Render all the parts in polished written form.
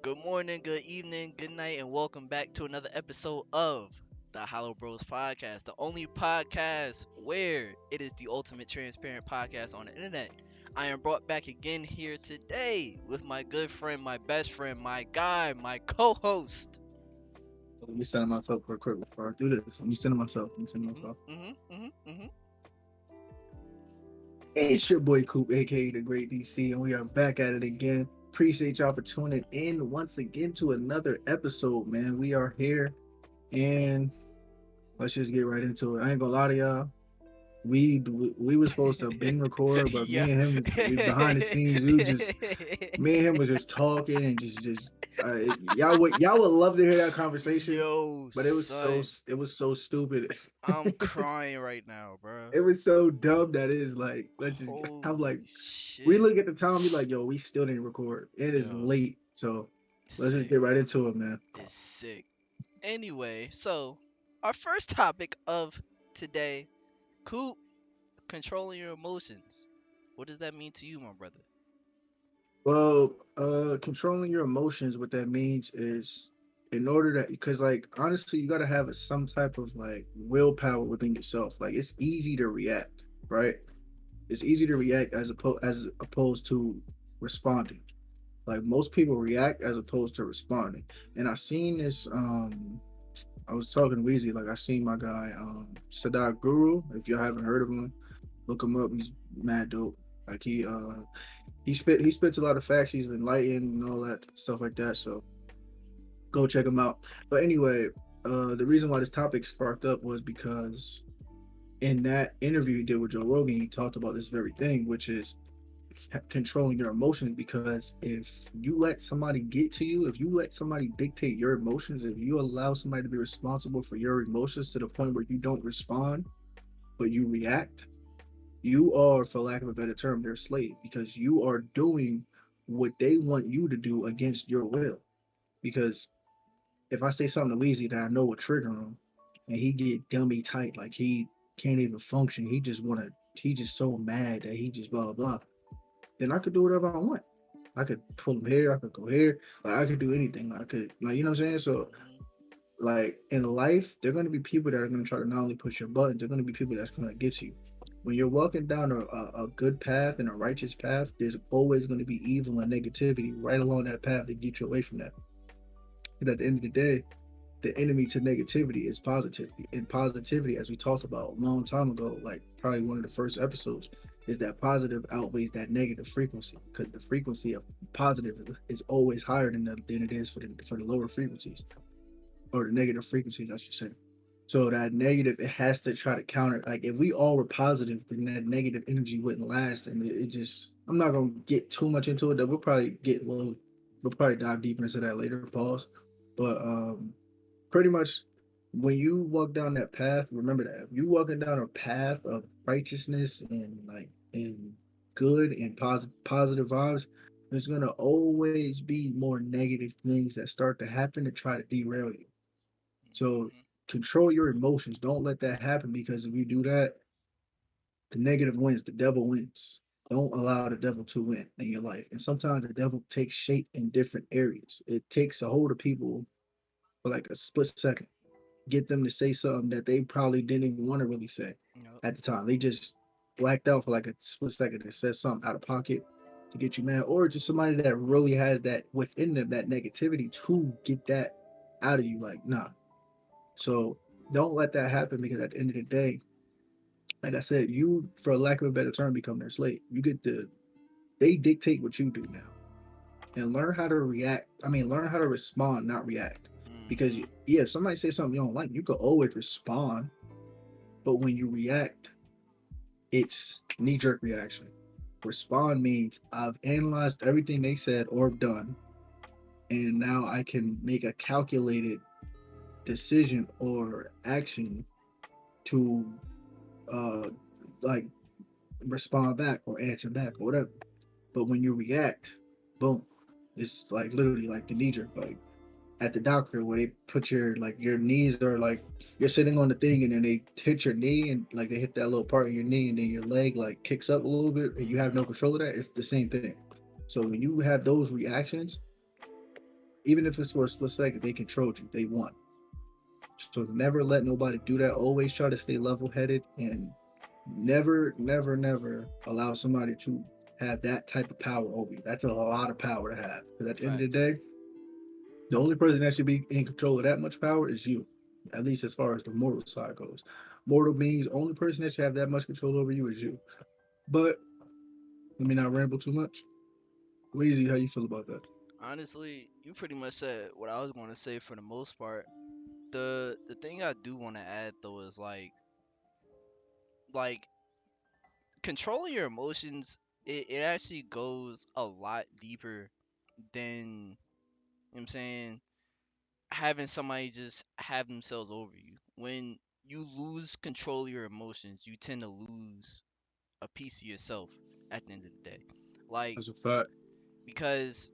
Good morning, good evening, good night, and welcome back to another episode of the HoloBros podcast, the only podcast where it is the ultimate transparent podcast on the internet. I am brought back again here today with my good friend, my best friend, my guy, my co-host. Let me center myself real quick before I do this. Let me center myself. Let me center Mhm, myself. mhm, mhm, mhm. It's your boy Coop, aka the Great DC, and we are back at it again. Appreciate y'all for tuning in once again to another episode, man. We are here, and let's just get right into it. I ain't gonna lie to y'all. We were supposed to have been record, but Yeah. me and him we behind the scenes. Me and him was just talking and just y'all would love to hear that conversation, Yo, but son, it was so stupid. I'm crying right now, bro. It was so dumb that it is like let's just I'm like Holy we shit. look at the time be like, yo, we still didn't record. It is Yo, late. So let's just sick. get right into it, man. Is sick. Anyway, so our first topic of today, Coop, controlling your emotions. What does that mean to you, my brother? Well, controlling your emotions, what that means is in order that because like honestly you gotta have some type of like willpower within yourself. Like it's easy to react, right? It's easy to react as opposed to responding. Like most people react as opposed to responding. And I seen this I was talking to Weezy, like I seen my guy Sadat Guru. If y'all haven't heard of him, look him up. He's mad dope. Like he spits a lot of facts. He's enlightened and all that stuff like that. So go check him out. But anyway, the reason why this topic sparked up was because in that interview he did with Joe Rogan, he talked about this very thing, which is controlling your emotions. Because if you let somebody get to you, if you let somebody dictate your emotions, if you allow somebody to be responsible for your emotions to the point where you don't respond but you react, you are, for lack of a better term, their slave, because you are doing what they want you to do against your will. Because if I say something to Weezy that I know will trigger him, and he get dummy tight, like he can't even function, he just so mad that he just blah blah blah, then I could do whatever I want. I could pull him here, I could go here, like I could do anything. I could, like, you know what I'm saying? So Hmm. like in life, there are going to be people that are going to try to not only push your buttons, they're going to be people that's going to get you. When you're walking down a good path and a righteous path, there's always going to be evil and negativity right along that path to get you away from that. And at the end of the day, the enemy to negativity is positivity. And positivity, as we talked about a long time ago, like probably one of the first episodes, is that positive outweighs that negative frequency, because the frequency of positive is always higher than it is for the lower frequencies, or the negative frequencies, I should say. So that negative, it has to try to counter. Like if we all were positive, then that negative energy wouldn't last, and it just. I'm not gonna get too much into it. That we'll probably get a little. We'll probably dive deeper into that later. Pause. But pretty much, when you walk down that path, remember that if you walking down a path of righteousness and like and good and positive vibes, there's gonna always be more negative things that start to happen to try to derail you. So Hmm. control your emotions. Don't let that happen, because if you do that, the negative wins. The devil wins. Don't allow the devil to win in your life. And sometimes the devil takes shape in different areas. It takes a hold of people for like a split second, get them to say something that they probably didn't even want to really say Yep. at the time. They just blacked out for like a split second and said something out of pocket to get you mad, or just somebody that really has that within them, that negativity to get that out of you. Like, nah, so don't let that happen, because at the end of the day, like I said, you, for lack of a better term, become their slave. You get to, they dictate what you do now. And learn how to react. I mean, learn how to respond, not react. Because, Hmm. yeah, if somebody says something you don't like, you can always respond. But when you react, it's knee jerk reaction. Respond means I've analyzed everything they said or have done, and now I can make a calculated decision or action to uh like respond back or answer back or whatever. But when you react, boom, it's like literally like the knee jerk, like at the doctor where they put your like your knees are like you're sitting on the thing and then they hit your knee and like they hit that little part of your knee and then your leg like kicks up a little bit and you have no Hmm. control of that. It's the same thing. So when you have those reactions, Even if it's for a split second, they controlled you. They won. So never let nobody do that. Always try to stay level headed and never, never, never allow somebody to have that type of power over you. That's a lot of power to have. Because at the end of the Facts. day, the only person that should be in control of that much power is you. At least as far as the mortal side goes. Mortal beings, only person that should have that much control over you is you. But let me not ramble too much. Weezy, how you feel about that? Honestly, you pretty much said what I was going to say for the most part. The thing I do want to add though is like controlling your emotions. It actually goes a lot deeper than, you know what I'm saying, having somebody just have themselves over you. When you lose control of your emotions, you tend to lose a piece of yourself at the end of the day. Like, That's a fact. because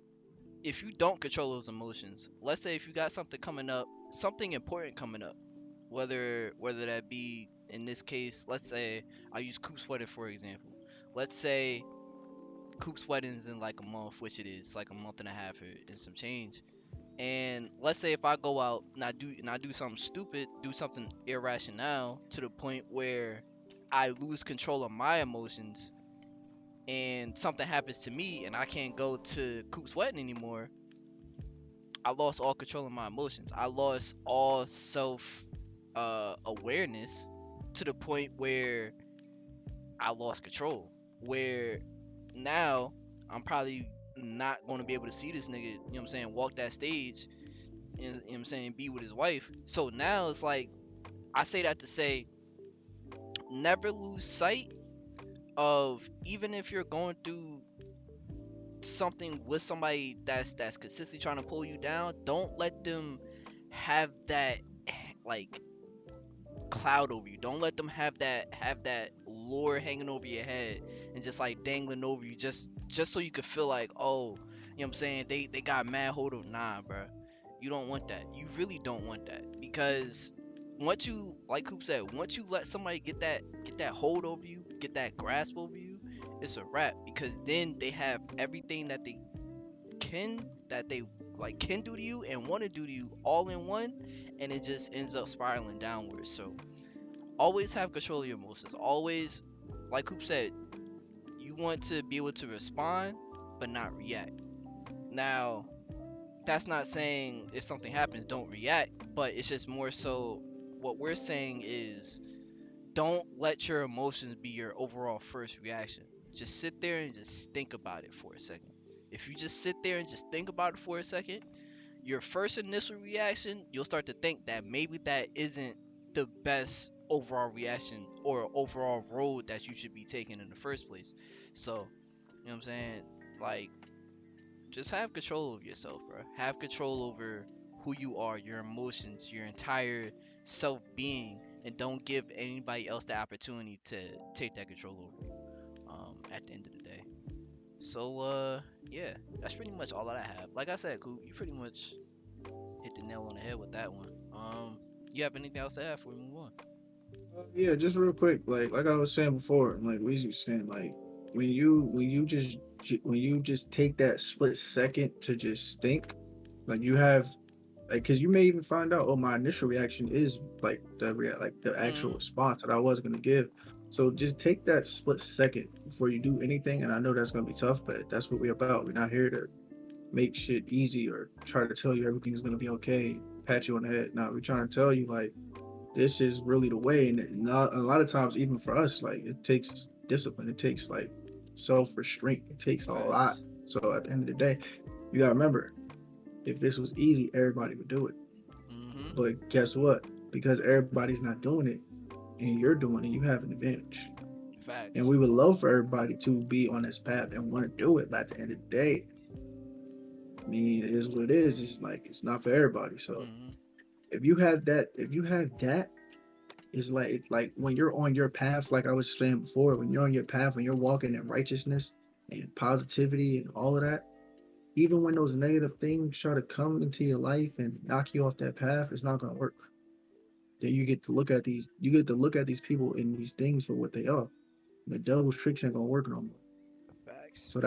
if you don't control those emotions, let's say if you got something coming up, something important coming up, whether that be in this case, let's say I use Coop's wedding for example. Let's say Coop's wedding's in like a month, which it is like a month and a half and some change. And let's say if I go out and I do something stupid, do something irrational to the point where I lose control of my emotions and something happens to me and I can't go to Coop's wedding anymore, I lost all control of my emotions. I lost all self awareness to the point where I lost control. Where now I'm probably not going to be able to see this nigga, you know what I'm saying, walk that stage and, you know what I'm saying, be with his wife. So now it's like I say that to say never lose sight of, even if you're going through something with somebody that's consistently trying to pull you down, don't let them have that like cloud over you. Don't let them have that lure hanging over your head and just like dangling over you just so you could feel like, oh, you know what I'm saying, they got mad hold of. Nah, bro. You don't want that. You really don't want that, because once you, like Coop said, once you let somebody get that hold over you, get that grasp over you, it's a wrap, because then they have everything that they like can do to you and want to do to you all in one, and it just ends up spiraling downwards. So always have control of your emotions. Always, like Coop said, you want to be able to respond but not react. Now, that's not saying if something happens don't react, but it's just more so what we're saying is don't let your emotions be your overall first reaction. Just sit there and just think about it for a second. If you just sit there and just think about it for a second, your first initial reaction, you'll start to think that maybe that isn't the best overall reaction or overall road that you should be taking in the first place. So, you know what I'm saying? Like, just have control of yourself, bro. Have control over who you are, your emotions, your entire self being, and don't give anybody else the opportunity to take that control over you. At the end of the day. So, yeah, that's pretty much all that I have. Like I said, Coop, you pretty much hit the nail on the head with that one. You have anything else to add before we move on? Yeah, just real quick, like I was saying before, like Weezy was saying, like when you just take that split second to just think, like you have, like, because you may even find out, oh, my initial reaction is like like the actual Mm-hmm. response that I was gonna give. So just take that split second before you do anything, and I know that's gonna be tough, but that's what we're about. We're not here to make shit easy or try to tell you everything's gonna be okay, pat you on the head. No, we're trying to tell you like this is really the way. And not, a lot of times, even for us, like it takes discipline, it takes like self restraint, it takes a lot. Facts. So at the end of the day, you gotta remember, if this was easy, everybody would do it. Mm-hmm. But guess what? Because everybody's not doing it and you're doing it, you have an advantage. And Facts. we would love for everybody to be on this path and want to do it. But at the end of the day, I mean, it is what it is. It's like it's not for everybody. So Mm-hmm. if you have that, it's like when you're on your path, like I was saying before, when you're on your path, when you're walking in righteousness and positivity and all of that, even when those negative things try to come into your life and knock you off that path, it's not gonna work. Then you get to look at these people and these things for what they are. The devil's tricks ain't gonna work no more. Facts. So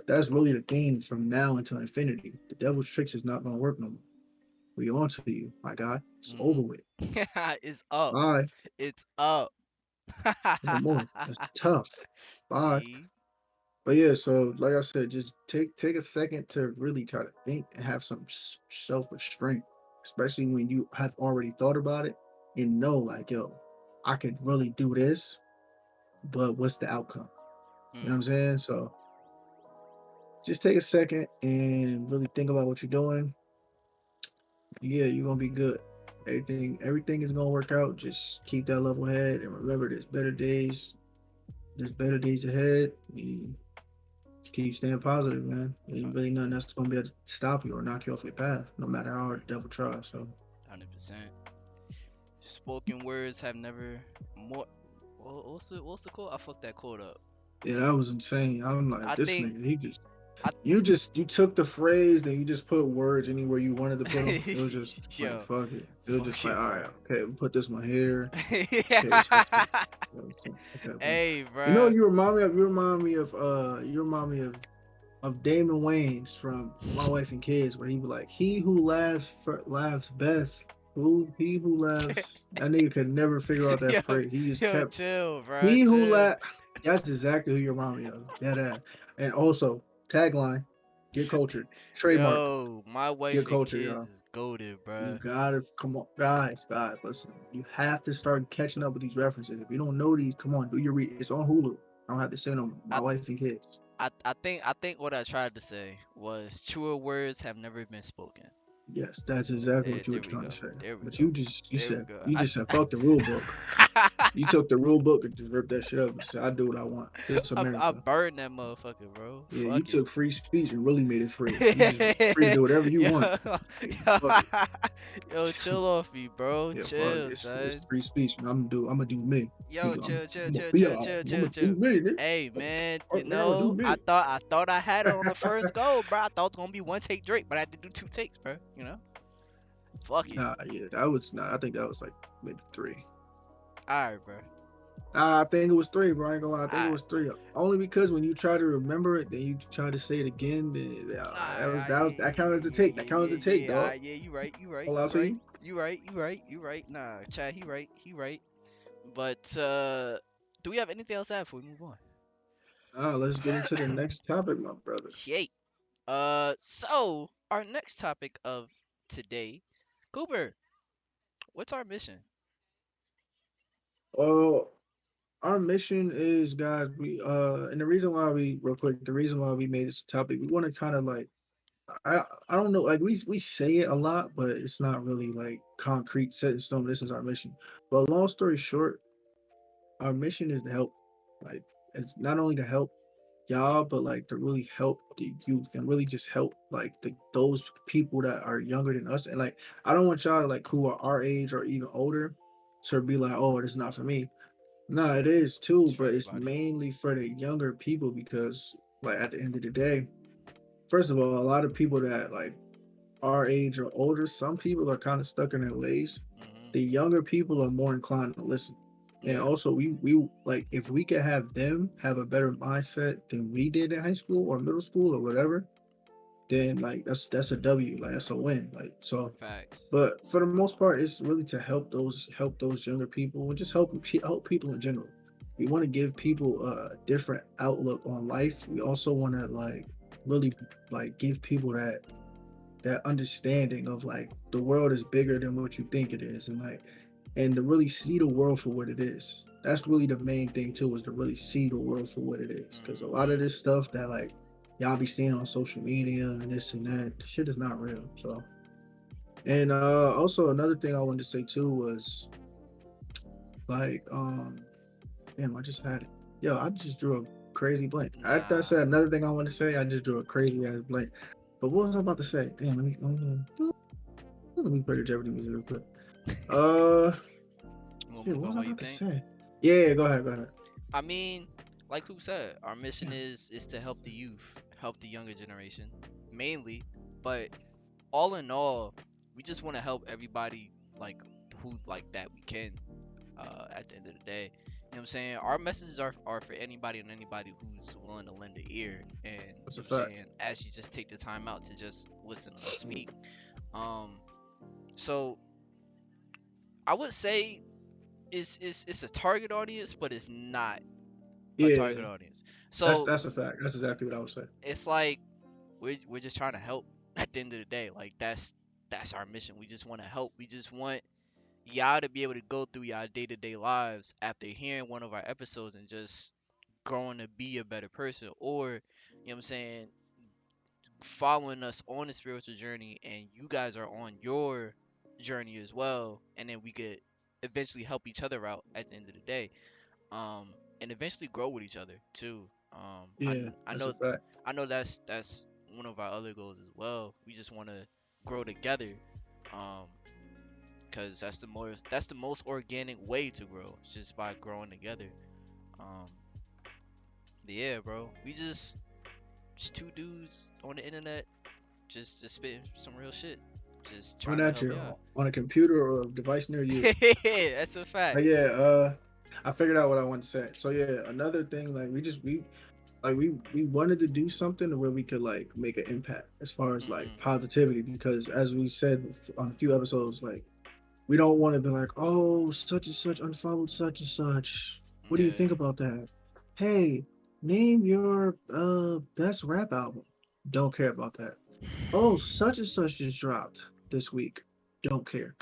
that's really the theme from now until infinity. The devil's tricks is not gonna work no more. We on to you, my guy. It's over Mm-hmm. with. It's up. Bye. It's up. No more. That's tough. Bye. See? But yeah, so like I said, just take a second to really try to think and have some self restraint, especially when you have already thought about it and know like, yo, I could really do this, but what's the outcome? You know what Mm. I'm saying? So just take a second and really think about what you're doing. Yeah, you're gonna be good. Everything is gonna work out. Just keep that level head and remember there's better days. There's better days ahead. And just keep staying positive, man. Ain't really nothing that's gonna be able to stop you or knock you off your path, no matter how hard the devil tries. So 100%. Spoken words have never more. What's the quote? I fucked that quote up. yeah, that was insane. I'm like, I this think nigga, he just I you took the phrase, then you just put words anywhere you wanted to put them. It was just like yo, fuck it. It was fuck just like, it, all bro. right, okay, we'll put this one here. Okay, let's go to okay, boom. Hey, You know, bro. you remind me of Damon Wayans from My Wife and Kids, where he be like, "He who laughs best. He who laughs." That nigga could never figure out that Yo, phrase. He just yo, kept chill, bro. he who Chill. laugh. That's exactly who you remind me of. That and also tagline: Get cultured. Trademark. Yo, my Get wife and cultured, kids y'all. is goaded, You bro. gotta come on, guys. Listen, you have to start catching up with these references. If you don't know these, come on, do your read. It's on Hulu. I don't have to say them. My I, wife and kids. I think what I tried to say was truer words have never been spoken. Yes, that's exactly what you were There we trying to go. say. There we But go. you There we said go. you just said fuck the rule book. You took the rule book and just ripped that shit up and said I do what I want. This is I America. burned that motherfucker, bro. Yeah, you Fuck it. took free speech and really made it free. You just free to do whatever you yo, want. Yeah, fuck it. yo, chill off me, bro. Yeah, fuck it. Chill, It's son. free speech. I'm gonna do me. Yo, Nigga, chill, chill, I'm gonna chill, be chill, all. chill, I'm chill, gonna do chill. me, nigga. Hey, man, Right now, I'm gonna do me. I thought I had it on the first go, bro. I thought it was gonna be one take Drake, but I had to do two takes, bro. Fuck it. Nah, yeah, that was not. I think that was like maybe three. All right, bro. I think it was three, bro. I ain't gonna lie. I think it All was three. Only because when you try to remember it, then you try to say it again. Then, that counted as the take. That counted as the take, dog. yeah. You right. You right. All You out to right. you. You right. You right. You right. Nah, Chad. He right. He right. But do we have anything else to add before we move on? Let's get into the next topic, my brother. Yay. So our next topic of today, Cooper. What's our mission? Well, our mission is, guys. And the reason why we real quick, the reason why we made this topic, we want to kind of like, I don't know, like we say it a lot, but it's not really like concrete, set in stone. This is our mission. But long story short, our mission is to help. Like, it's not only to help y'all, but like to really help the youth and really just help like those people that are younger than us. And like, I don't want y'all to like who are our age or even older to be like, oh, this is not for me. No, it is It's too, for but it's everybody. mainly for the younger people because like at the end of the day, first of all, a lot of people that like our age or older, some people are kind of stuck in their ways. Mhm. The younger people are more inclined to listen. And Yeah. also we like if we could have them have a better mindset than we did in high school or middle school or whatever, then like that's a W, like that's a win. Like so Facts. but for the most part it's really to help those younger people and just help people in general. We want to give people a different outlook on life. We also want to like really like give people that understanding of like the world is bigger than what you think it is and to really see the world for what it is. That's really the main thing too, is to really see the world for what it is, because a lot of Mhm. this stuff that like y'all be seeing on social media and this and that shit is not real. So and also another thing I wanted to say too was like damn, I just had it. Yo, I just drew a crazy blank. After I Nah. said another thing I want to say, I just drew a crazy ass blank. But what was I about to say? Damn, let me play the Jeopardy music real quick. Uh, You want me shit, to what go was I while you about to think? say? Yeah, go ahead, go ahead. I mean, like who said, our mission Yeah. is to help the youth, help the younger generation, mainly. But all in all, we just want to help everybody like who like that we can. At the end of the day, You know what I'm saying? Our messages are for anybody and anybody who's willing to lend an ear. And you know That's what a I'm fact. saying? As you just take the time out to just listen to us speak. Um, so I would say it's a target audience, but it's not a Yeah, target audience. that's So that's a fact. That's exactly what I would say. it's like we're just trying to help at the end of the day. Like that's our mission. We just want to help. We just want y'all to be able to go through y'all day-to-day lives after hearing one of our episodes and just growing to be a better person, or you know what I'm saying, following us on the spiritual journey and you guys are on your journey as well, and then we could eventually help each other out at the end of the day, and eventually grow with each other too. Yeah, I that's a know fact. that's one of our other goals as well. We just want to grow together, um because that's the most organic way to grow. It's just by growing together. Um, but yeah, bro, we just two dudes on the internet, just spitting some real shit, just Coming trying to at help you y'all. on a computer or a device near you. That's a fact. But yeah, I figured out what I want to say. So yeah, another thing, like we wanted to do something where we could like make an impact as far as like Mhm. positivity, because as we said on a few episodes, like we don't want to be like, oh, such and such unfollowed such and such. What do you think Yeah. about that? Hey, name your best rap album. Don't care about that. Oh, such and such just dropped this week. Don't care.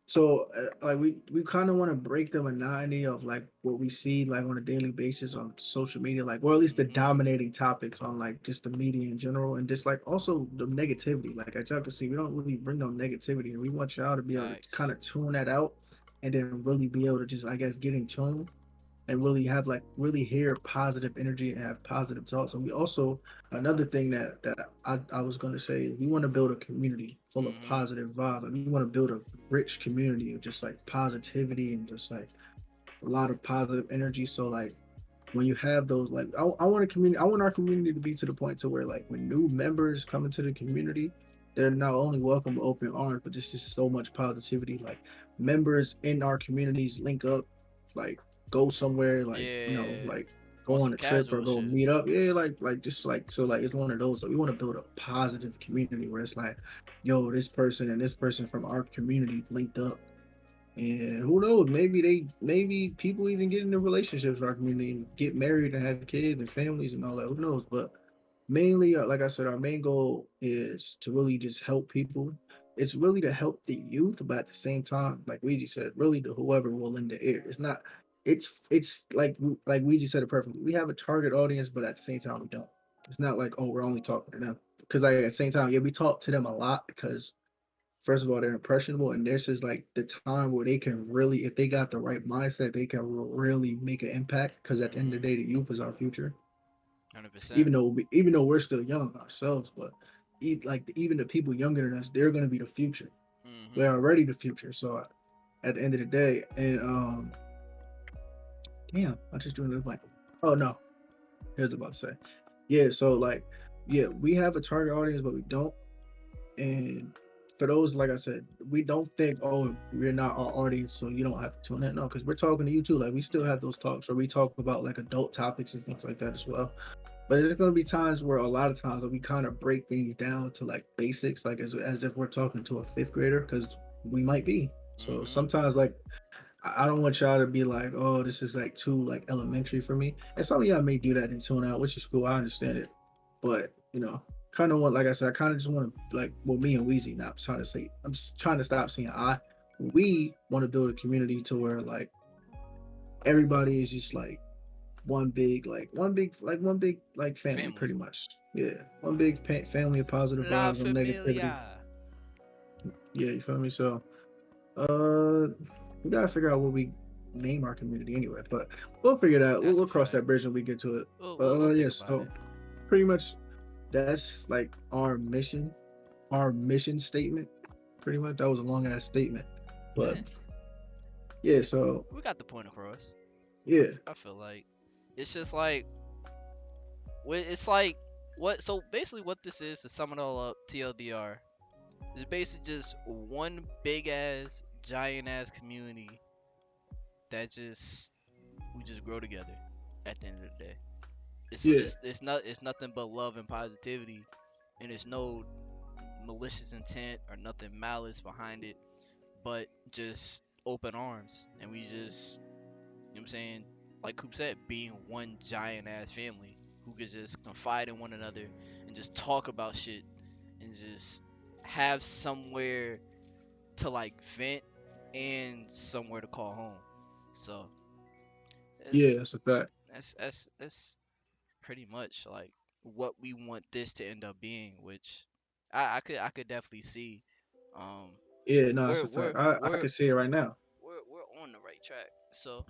So like we kind of want to break the monotony of like what we see like on a daily basis on social media, like, or at least the Mhm. dominating topics on like just the media in general, and just like also the negativity. Like as y'all can see, we don't really bring no negativity, and we want y'all to be able to kind Facts. of tune that out, and then really be able to just, I guess, get in tune and really have like really hear positive energy and have positive thoughts. And we also, another thing that I was going to say is we want to build a community full of Mhm. positive vibes. Like we want to build a rich community of just like positivity and just like a lot of positive energy. So like when you have those, like I want a community, I want our community to be to the point to where like when new members come into the community, they're not only welcome with open arms, but just so much positivity. Like members in our communities link up, like go somewhere, like Yeah. like On go on some a trip or casual go shit. meet up. Yeah, like just like, so like it's one of those. Like, we want to build a positive community where it's like, yo, this person and this person from our community linked up, and who knows? Maybe people even get into relationships in our community and get married and have kids and families and all that. Who knows? But mainly, like I said, our main goal is to really just help people. It's really to help the youth, but at the same time, like Ouija said, really to whoever will lend the ear. It's not. It's like Ouija said it perfectly. We have a target audience, but at the same time, we don't. It's not like, oh, we're only talking to them, because like at the same time, yeah, we talk to them a lot because first of all, they're impressionable, and this is like the time where they can really, if they got the right mindset, they can really make an impact. Because at the end of Mhm. the day, the youth is our future. 100%. Even though we're still young ourselves, but like even the people younger than us, they're going to be the future. They're Mhm. already the future. So at the end of the day, and damn, I just doing this blank. Oh no, here's what I was about to say. Yeah, so like, yeah, we have a target audience, but we don't. And for those, like I said, we don't think, oh, we're not our audience, so you don't have to tune in. No, because we're talking to you too. Like we still Yeah. have those talks where we talk about like adult topics and things like that as well. But there's gonna be times where a lot of times where we kind of break things down to like basics, like as if we're talking to a fifth grader, because we might be. So Mhm. sometimes like I don't want y'all to be like, oh, this is like too like elementary for me. And some of y'all may do that and tune out, which is cool. I understand it. But kind of want, like I said, I kind of just want to like, well, me and Weezy. Now I'm trying to say, I'm just trying to stop saying I. We want to build a community to where like everybody is just like one big family, Family. pretty much. Yeah, one big family of positive La vibes, no negativity. familia. Yeah, you feel me? So uh, we gotta figure out what we name our community anyway, but we'll figure it out. We'll, That's a we'll cross fact. that bridge when we get to it. We'll Yeah, think about so it. pretty much that's like our mission statement. Pretty much that was a long ass statement, but Yeah, yeah. So we got the point across. yeah, I feel like it's just like it's like what. So basically, what this is, to sum it all up, TLDR, is basically just one big ass, giant ass community that just who just grow together at the end of the day. Yeah, It's nothing but love and positivity, and there's no malicious intent or nothing malice behind it, but just open arms, and we just, you know what I'm saying, like Coop said, being one giant ass family who could just confide in one another and just talk about shit and just have somewhere to like vent and somewhere to call home. So yeah, it's that's a fact. that's pretty much like what we want this to end up being, which I could definitely see. Um, Yeah, no, that's we're a fact. we're I we're can see it right now. we're on the right track. So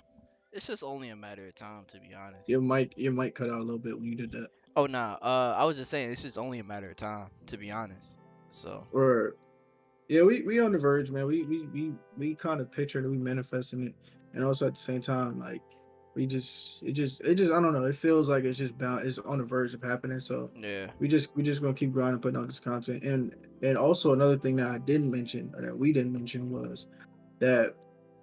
it's just only a matter of time, to be honest. Your mic cut out a little bit when you did that. Oh nah, I was just saying it's just only a matter of time, to be honest. So Or yeah, we on the verge, man. We kind of picturing it, we manifesting it, and also at the same time, like it just I don't know. It feels like it's just bound. It's on the verge of happening. So yeah, we just gonna keep grinding, putting out this content, and also another thing that I didn't mention or that we didn't mention was that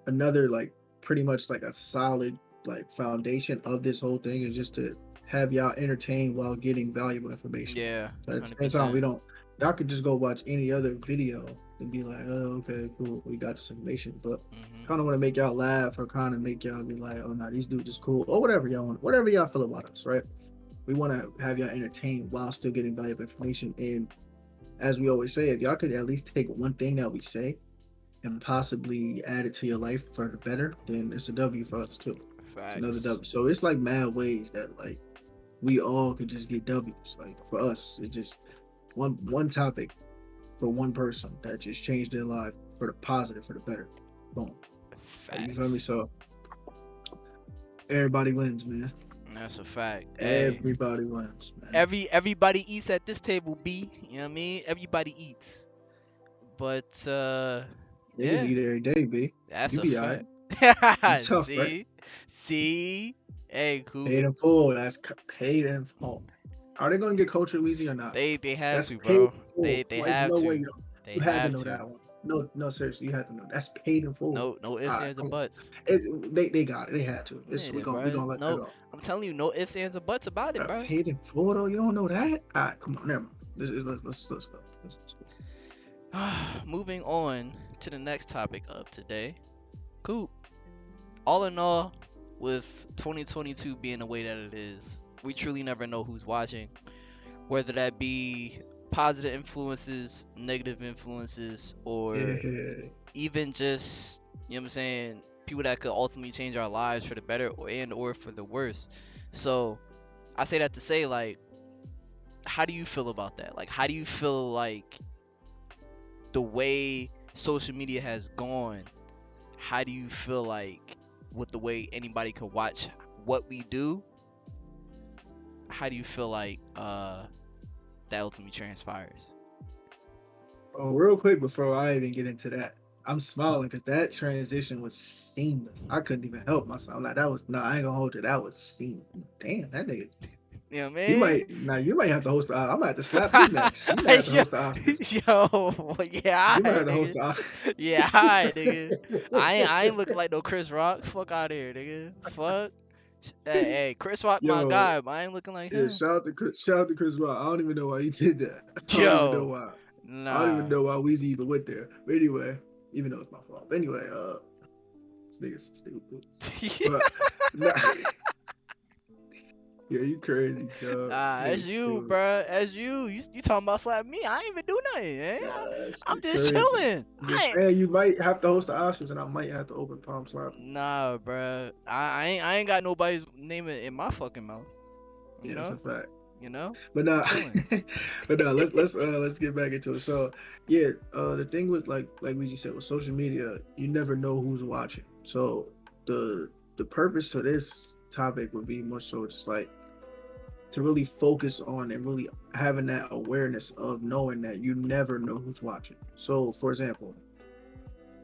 another like pretty much like a solid like foundation of this whole thing is just to have y'all entertained while getting valuable information. yeah, So at the hundred same time, we percent. don't y'all could just go watch any other video and be like, oh, okay, cool, we got this information. But Mhm. kind of want to make y'all laugh or kind of make y'all be like, oh, no, these dudes is cool or whatever y'all want, whatever y'all feel about us, right? We want to have y'all entertained while still getting valuable information. And as we always say, if y'all could at least take one thing that we say and possibly add it to your life for the better, then it's a W for us too. It's another Facts. W. So it's like mad ways that like we all could just get W's. Like for us, it's just one topic for one person that just changed their life for the positive, for the better. Boom. Like, you feel me? Facts. So everybody wins, man. That's a fact. Hey, Everybody wins, man. everybody eats at this table, B. You know what I mean? Everybody eats. But Niggas yeah, eat every day, B. that's You a be alright. fact. You tough, right? See? See? Hey, cool. Paid in full. That's paid in full. Are they gonna get culture Weezy or not? They have That's to, paid in bro. full. They Well, there's have no way to. you don't. They You had to have know to. that one. No, no, seriously, you had to know. That's paid in full. No All ifs, right, ands, or come on. buts. They got it. They had to. It's Yeah, we bro. gonna let that No, go. I'm telling you, no ifs, ands, or buts about it, bro. Paid in full though. You don't know that? All right, come on. Never mind. Let's go. Let's go. Moving on to the next topic of today. Cool. All in all, with 2022 being the way that it is, we truly never know who's watching, whether that be positive influences, negative influences, or Yeah. even just, you know what I'm saying, people that could ultimately change our lives for the better or for the worse. So I say that to say, like, how do you feel about that? Like, how do you feel like the way social media has gone? How do you feel like with the way anybody could watch what we do? How do you feel like that ultimately transpires? Oh, real quick before I even get into that, I'm smiling because that transition was seamless. I couldn't even help myself. Like that was no, I ain't gonna hold you. That was seamless. Damn, that nigga. You know what I You mean? might now. You might have to host. I'm gonna have to slap you next. You might have to yo, host the Oscars. yo, yeah, You might have alright, to host nigga. the Oscars. Yeah, alright, nigga. I ain't looking like no Chris Rock. Fuck out of here, nigga. Fuck. Hey, Chris Rock, my Yo, guy, but I ain't looking like yeah. him. Shout out to Chris Rock. I don't even know why he did that. I don't even know Yo, why. I don't even nah. know why Weezy even went there. But anyway, even though it's my fault. But anyway, this nigga's stupid. But nah, yeah, you crazy, dog. Nah, This that's nigga's you, stupid. bruh. That's you. You talking about slapping me? I ain't even do nothing, man. That I'm shit just crazy. chilling. I'm I just ain't. saying you might have to host the Oscars, and I might have to open palm slap you. Nah, bruh. I ain't got nobody's name in my fucking mouth. You Yeah, that's a know. fact. You know. But nah, Chilling. but no, let's get back into it. So yeah, the thing with like we just said with social media, you never know who's watching. So the purpose for this topic would be more so just like to really focus on and really having that awareness of knowing that you never know who's watching. So for example,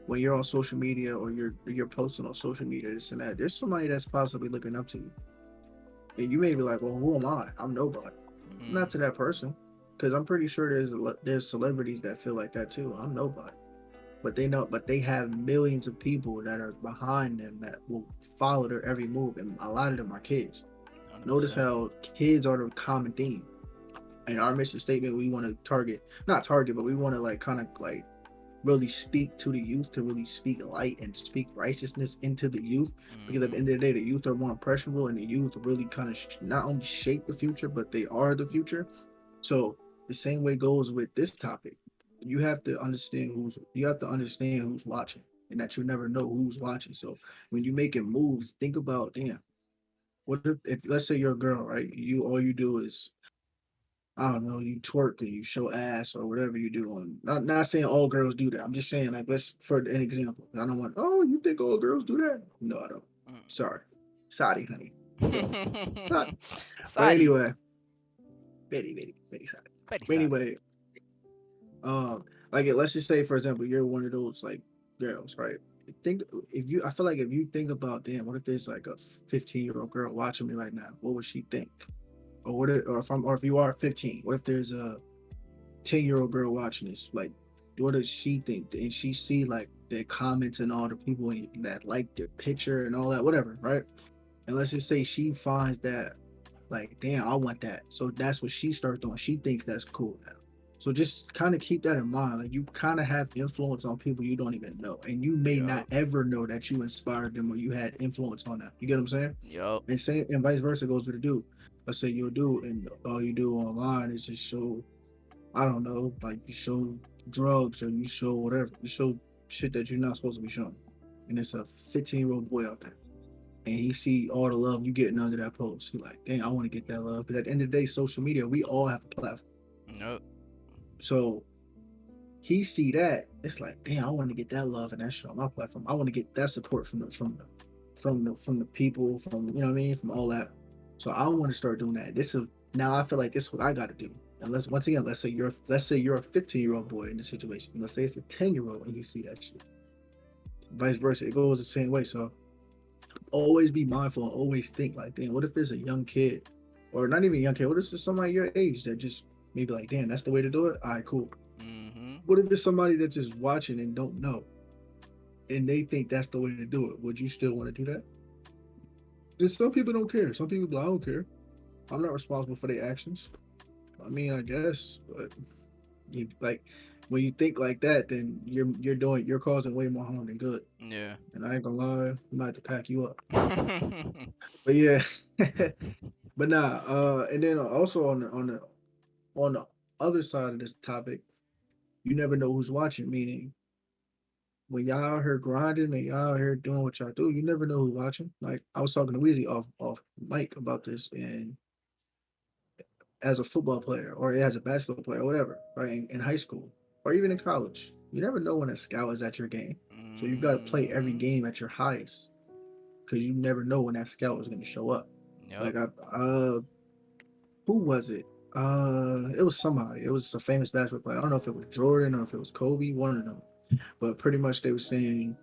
when you're on social media or you're posting on social media, this and that, there's somebody that's possibly looking up to you. And you may be like, well, who am I? I'm nobody. Hmm. Not to that person, because I'm pretty sure there's celebrities that feel like that too. I'm nobody. but they have millions of people that are behind them that will follow their every move, and a lot of them are kids. Notice 100%. how kids are the common theme. In our mission statement, we want to not target, but we want to like kind of like really speak to the youth, to really speak light and speak righteousness into the youth, because at the Mhm. end of the day the youth are more impressionable, and the youth really kind of not only shape the future but they are the future. So the same way goes with this topic. You have to understand who's watching, and that you never know who's watching. So when you're making moves, think about, damn, what if let's say you're a girl, right? You all you do is, I don't know, you twerk and you show ass or whatever you do. On not saying all girls do that. I'm just saying, like, let's for an example. I don't want, oh, you think all girls do that? No, I don't. Sorry. Sorry, honey. Yeah. Sorry. Mm. But Sadi. anyway, very sorry. Very But Sadi. anyway, like let's just say for example, you're one of those like girls, right? Think if you I feel like if you think about, damn, what if there's like a 15-year-old girl watching me right now? What would she think? Or if you are 15, what if there's a 10-year-old girl watching this? Like, what does she think? And she see like the comments and all the people that like their picture and all that, whatever, right? And let's just say she finds that, like, damn, I want that. So that's what she starts doing. She thinks that's cool now. So just kind of keep that in mind. Like, you kind of have influence on people you don't even know, and you may not Yup. ever know that you inspired them or you had influence on them. You get what I'm saying? Yup. And vice versa goes with the dude. Let's say you're a dude, and all you do online is just show, I don't know, like you show drugs or you show whatever, you show shit that you're not supposed to be showing, and it's a 15-year-old boy out there, and he see all the love you getting under that post. He like, dang, I want to get that love. Because at the end of the day, social media, we all have a platform. Yup. So he see that, it's like, damn, I want to get that love and that shit on my platform. I want to get that support from the people, from, you know what I mean, from all that. So I want to start doing that. This is Now I feel like this is what I got to do. And once again, let's say you're a 15-year-old boy in this situation. Let's say it's a 10-year-old and you see that shit. Vice versa, it goes the same way. So always be mindful and always think like, damn, what if there's a young kid, or not even a young kid? What if there's somebody your age that just maybe like, damn, that's the way to do it. All right, cool. Mhm. What if it's somebody that's just watching and don't know, and they think that's the way to do it? Would you still want to do that? And some people don't care. Some people be like, I don't care. I'm not responsible for their actions. I mean, I guess, but like when you think like that, then you're causing way more harm than good. Yeah. And I ain't gonna lie, I might have to pack you up. But yeah, but nah. And then also on the other side of this topic, you never know who's watching. Meaning, when y'all out here grinding and y'all out here doing what y'all do, you never know who's watching. Like I was talking to Weezy off Mike about this, and as a football player or as a basketball player or whatever, right, in high school or even in college, you never know when a scout is at your game. So you've got to play every Mhm. game at your highest, because you never know when that scout is going to show up. Yup. Like who was it? It was somebody. It was a famous basketball player. I don't know if it was Jordan or if it was Kobe, one of them. But pretty much they were saying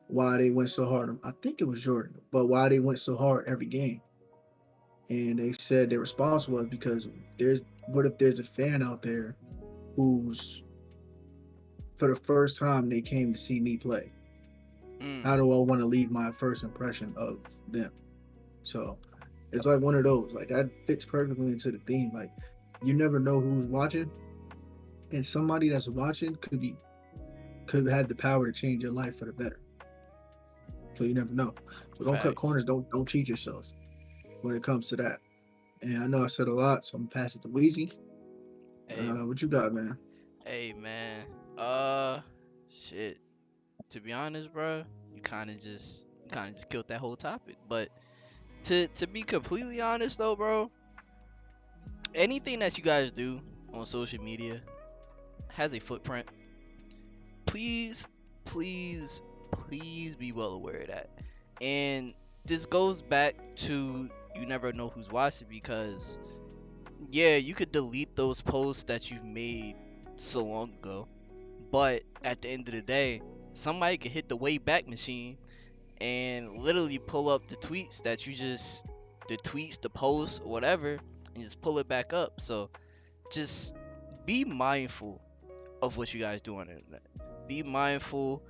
why they went so hard. I think it was Jordan, but why they went so hard every game. And they said their response was because what if there's a fan out there who's, for the first time they came to see me play? Mm. How do I want to leave my first impression of them? So it's like one of those. Like that fits perfectly into the theme. Like you never know who's watching, and somebody that's watching could have the power to change your life for the better. So you never know. So don't cut Facts. corners. Don't cheat yourself when it comes to that. And I know I said a lot, so I'm gonna pass it to Weezy. Hey. What you got, man? Hey, man. Uh. Shit. To be honest, bro, you kind of just killed that whole topic. But to be completely honest though, bro, anything that you guys do on social media has a footprint. Please, please, please be well aware of that. And this goes back to, you never know who's watching, because yeah, you could delete those posts that you've made so long ago, but at the end of the day, somebody could hit the way back machine and literally pull up the tweets, the posts, whatever, and just pull it back up. So just be mindful of what you guys do on the internet. Be mindful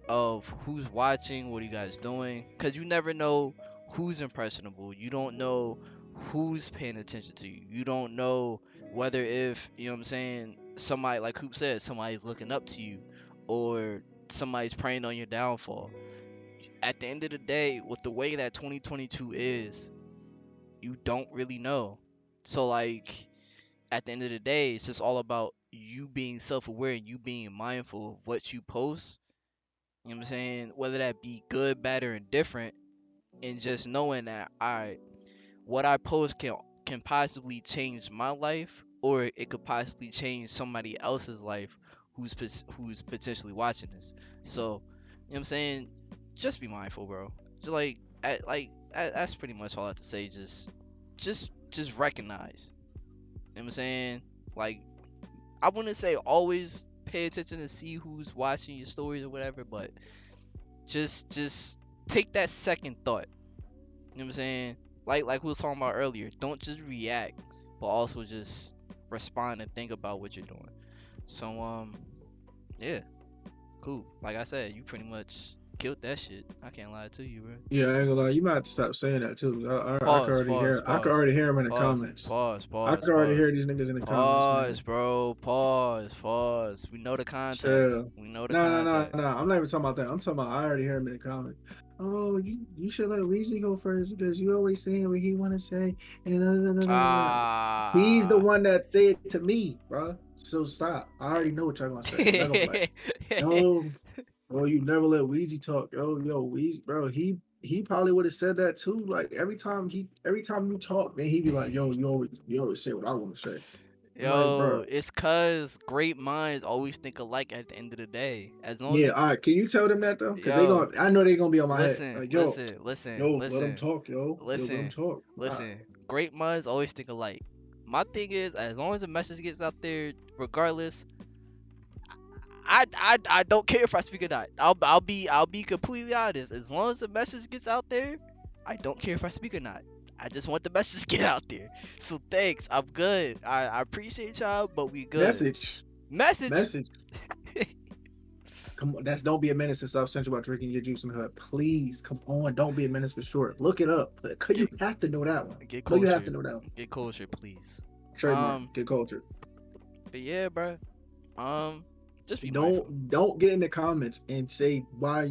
of who's watching, what are you guys doing, because you never know who's impressionable. You don't know who's paying attention to you. You don't know whether if, you know what I'm saying, somebody, like Coop said, somebody's looking up to you or somebody's preying on your downfall. At the end of the day, with the way that 2022 is, you don't really know. So, like, at the end of the day, it's just all about you being self aware and you being mindful of what you post. You know what I'm saying? Whether that be good, bad, or indifferent, and just knowing that what I post can possibly change my life, or it could possibly change somebody else's life who's potentially watching this. So, you know what I'm saying? Just be mindful, bro. Just that's pretty much all I have to say. Just recognize. You know what I'm saying? Like, I wouldn't say always pay attention to see who's watching your stories or whatever, but just take that second thought. You know what I'm saying? Like we was talking about earlier. Don't just react, but also just respond and think about what you're doing. So yeah, cool. Like I said, you pretty much killed that shit. I can't lie to you, bro. Yeah, I ain't gonna lie. You might have to stop saying that too. I can Pause, already pause, hear. I can pause, already hear him in the pause, comments. pause, I pause, can already hear pause. these niggas in the comments, Pause, man. bro. Pause, pause. We know the context. Chill. We know the No, no, no, context. no. I'm not even talking about that. I'm talking about I already heard him in the comments. Oh, you should let Weezy go first because you always saying what he want to say. And he's the Ah. one that said it to me, bro. So stop. I already know what y'all gonna say. Y'all gonna be like, no, bro, you never let Weezy talk. Yo, Weezy, bro. He probably would have said that too. Like every time you talk, then he'd be like, yo, you always say what I want to say. I'm like, bro. Yo, it's cause great minds always think alike at the end of the day. As long Yeah, as, all right. Can you tell them that though? Because they yo, gonna, I know they gonna be on my head. listen, Like, listen, listen, let them listen, talk, yo, let them listen, talk. All right. listen. Great minds always think alike. My thing is, as long as the message gets out there, regardless, I don't care if I speak or not. I'll be completely honest. As long as the message gets out there, I don't care if I speak or not. I just want the message to get out there. So thanks. I'm good. I appreciate y'all, but we good. Message, Message. message. Come on, that's don't be a menace to South Central about drinking your juice in the hood. Please, come on, don't be a menace for short. Look it up. Cause you Get have to know that one. get No, you have kosher. to know that one. Get kosher, please. Trademark, Um, get culture. but yeah, bro. Um, just be mindful. Don't get in the comments and say why are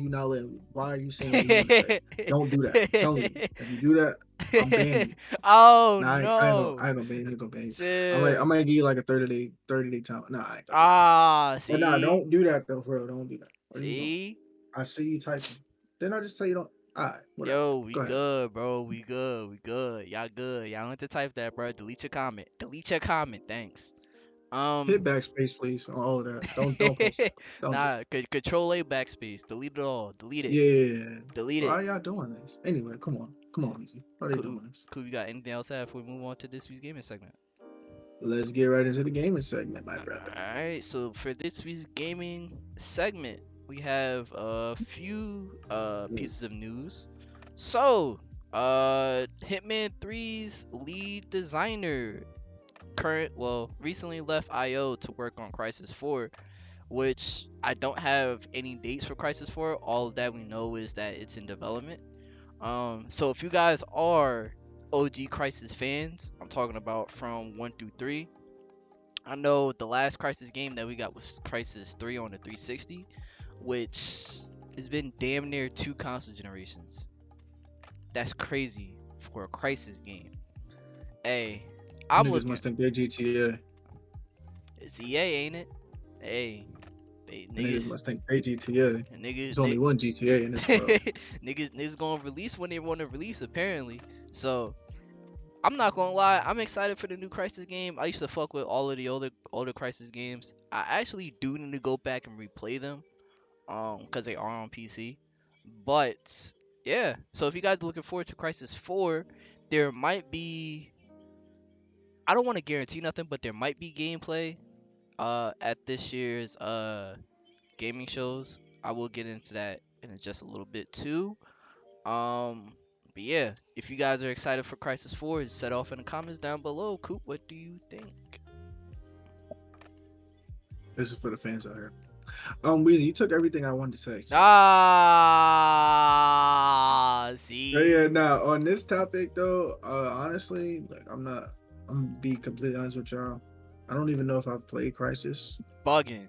you saying what he want to say. Don't do that. I'm telling you. If you do that, I'm banning you. Oh Nah, no. I ain't gonna ban you. I ain't gonna ban you. I'm Chill. gonna give you like a 30-day time. Nah, I ain't gonna do that. Ah, But nah, see? don't do that though, for real. Don't do that. What are you doing? See? I see you typing. Then I just tell you don't. All right, whatever. Yo, we Go ahead. good, bro. We good. We good. Y'all good. Y'all don't have to type that, bro. Delete your comment. Delete your comment. Thanks. Hit Um, backspace, please, on all of that. Don't post that. Don't do. nah, control A backspace. Delete it all. Delete it. Yeah. Delete it. Why y'all doing this? Anyway, come on, easy. Why they Cool. doing this? Cool. You got anything else to add before we move on to this week's gaming segment? Let's get right into the gaming segment, my brother. Alright, so for this week's gaming segment, we have a few pieces of news. So, Hitman 3's lead designer recently left IO to work on Crisis 4, which I don't have any dates for Crisis 4. All that we know is that it's in development. So if you guys are OG Crisis fans, I'm talking about from 1 through 3. I know the last Crisis game that we got was Crisis 3 on the 360, which has been damn near 2 console generations. That's crazy for a Crisis game. Hey, I'm Niggas looking. must think they're GTA. It's EA, ain't it? Hey, Niggas niggas, must think they GTA. niggas, There's only one GTA in this world. niggas gonna release when they want to release, apparently. So I'm not gonna lie, I'm excited for the new Crisis game. I used to fuck with all of the older Crisis games. I actually do need to go back and replay them, because they are on PC. But yeah, so if you guys are looking forward to Crisis 4, there might be, I don't want to guarantee nothing, but there might be gameplay at this year's gaming shows. I will get into that in just a little bit too. Um, but yeah, if you guys are excited for Crisis 4, just set off in the comments down below. Coop, what do you think? This is for the fans out here. Weezy, you took everything I wanted to say. So Ah, yeah, see, now on this topic though, honestly, like I'm not. I'm gonna be completely honest with y'all. I don't even know if I've played Crisis, bugging,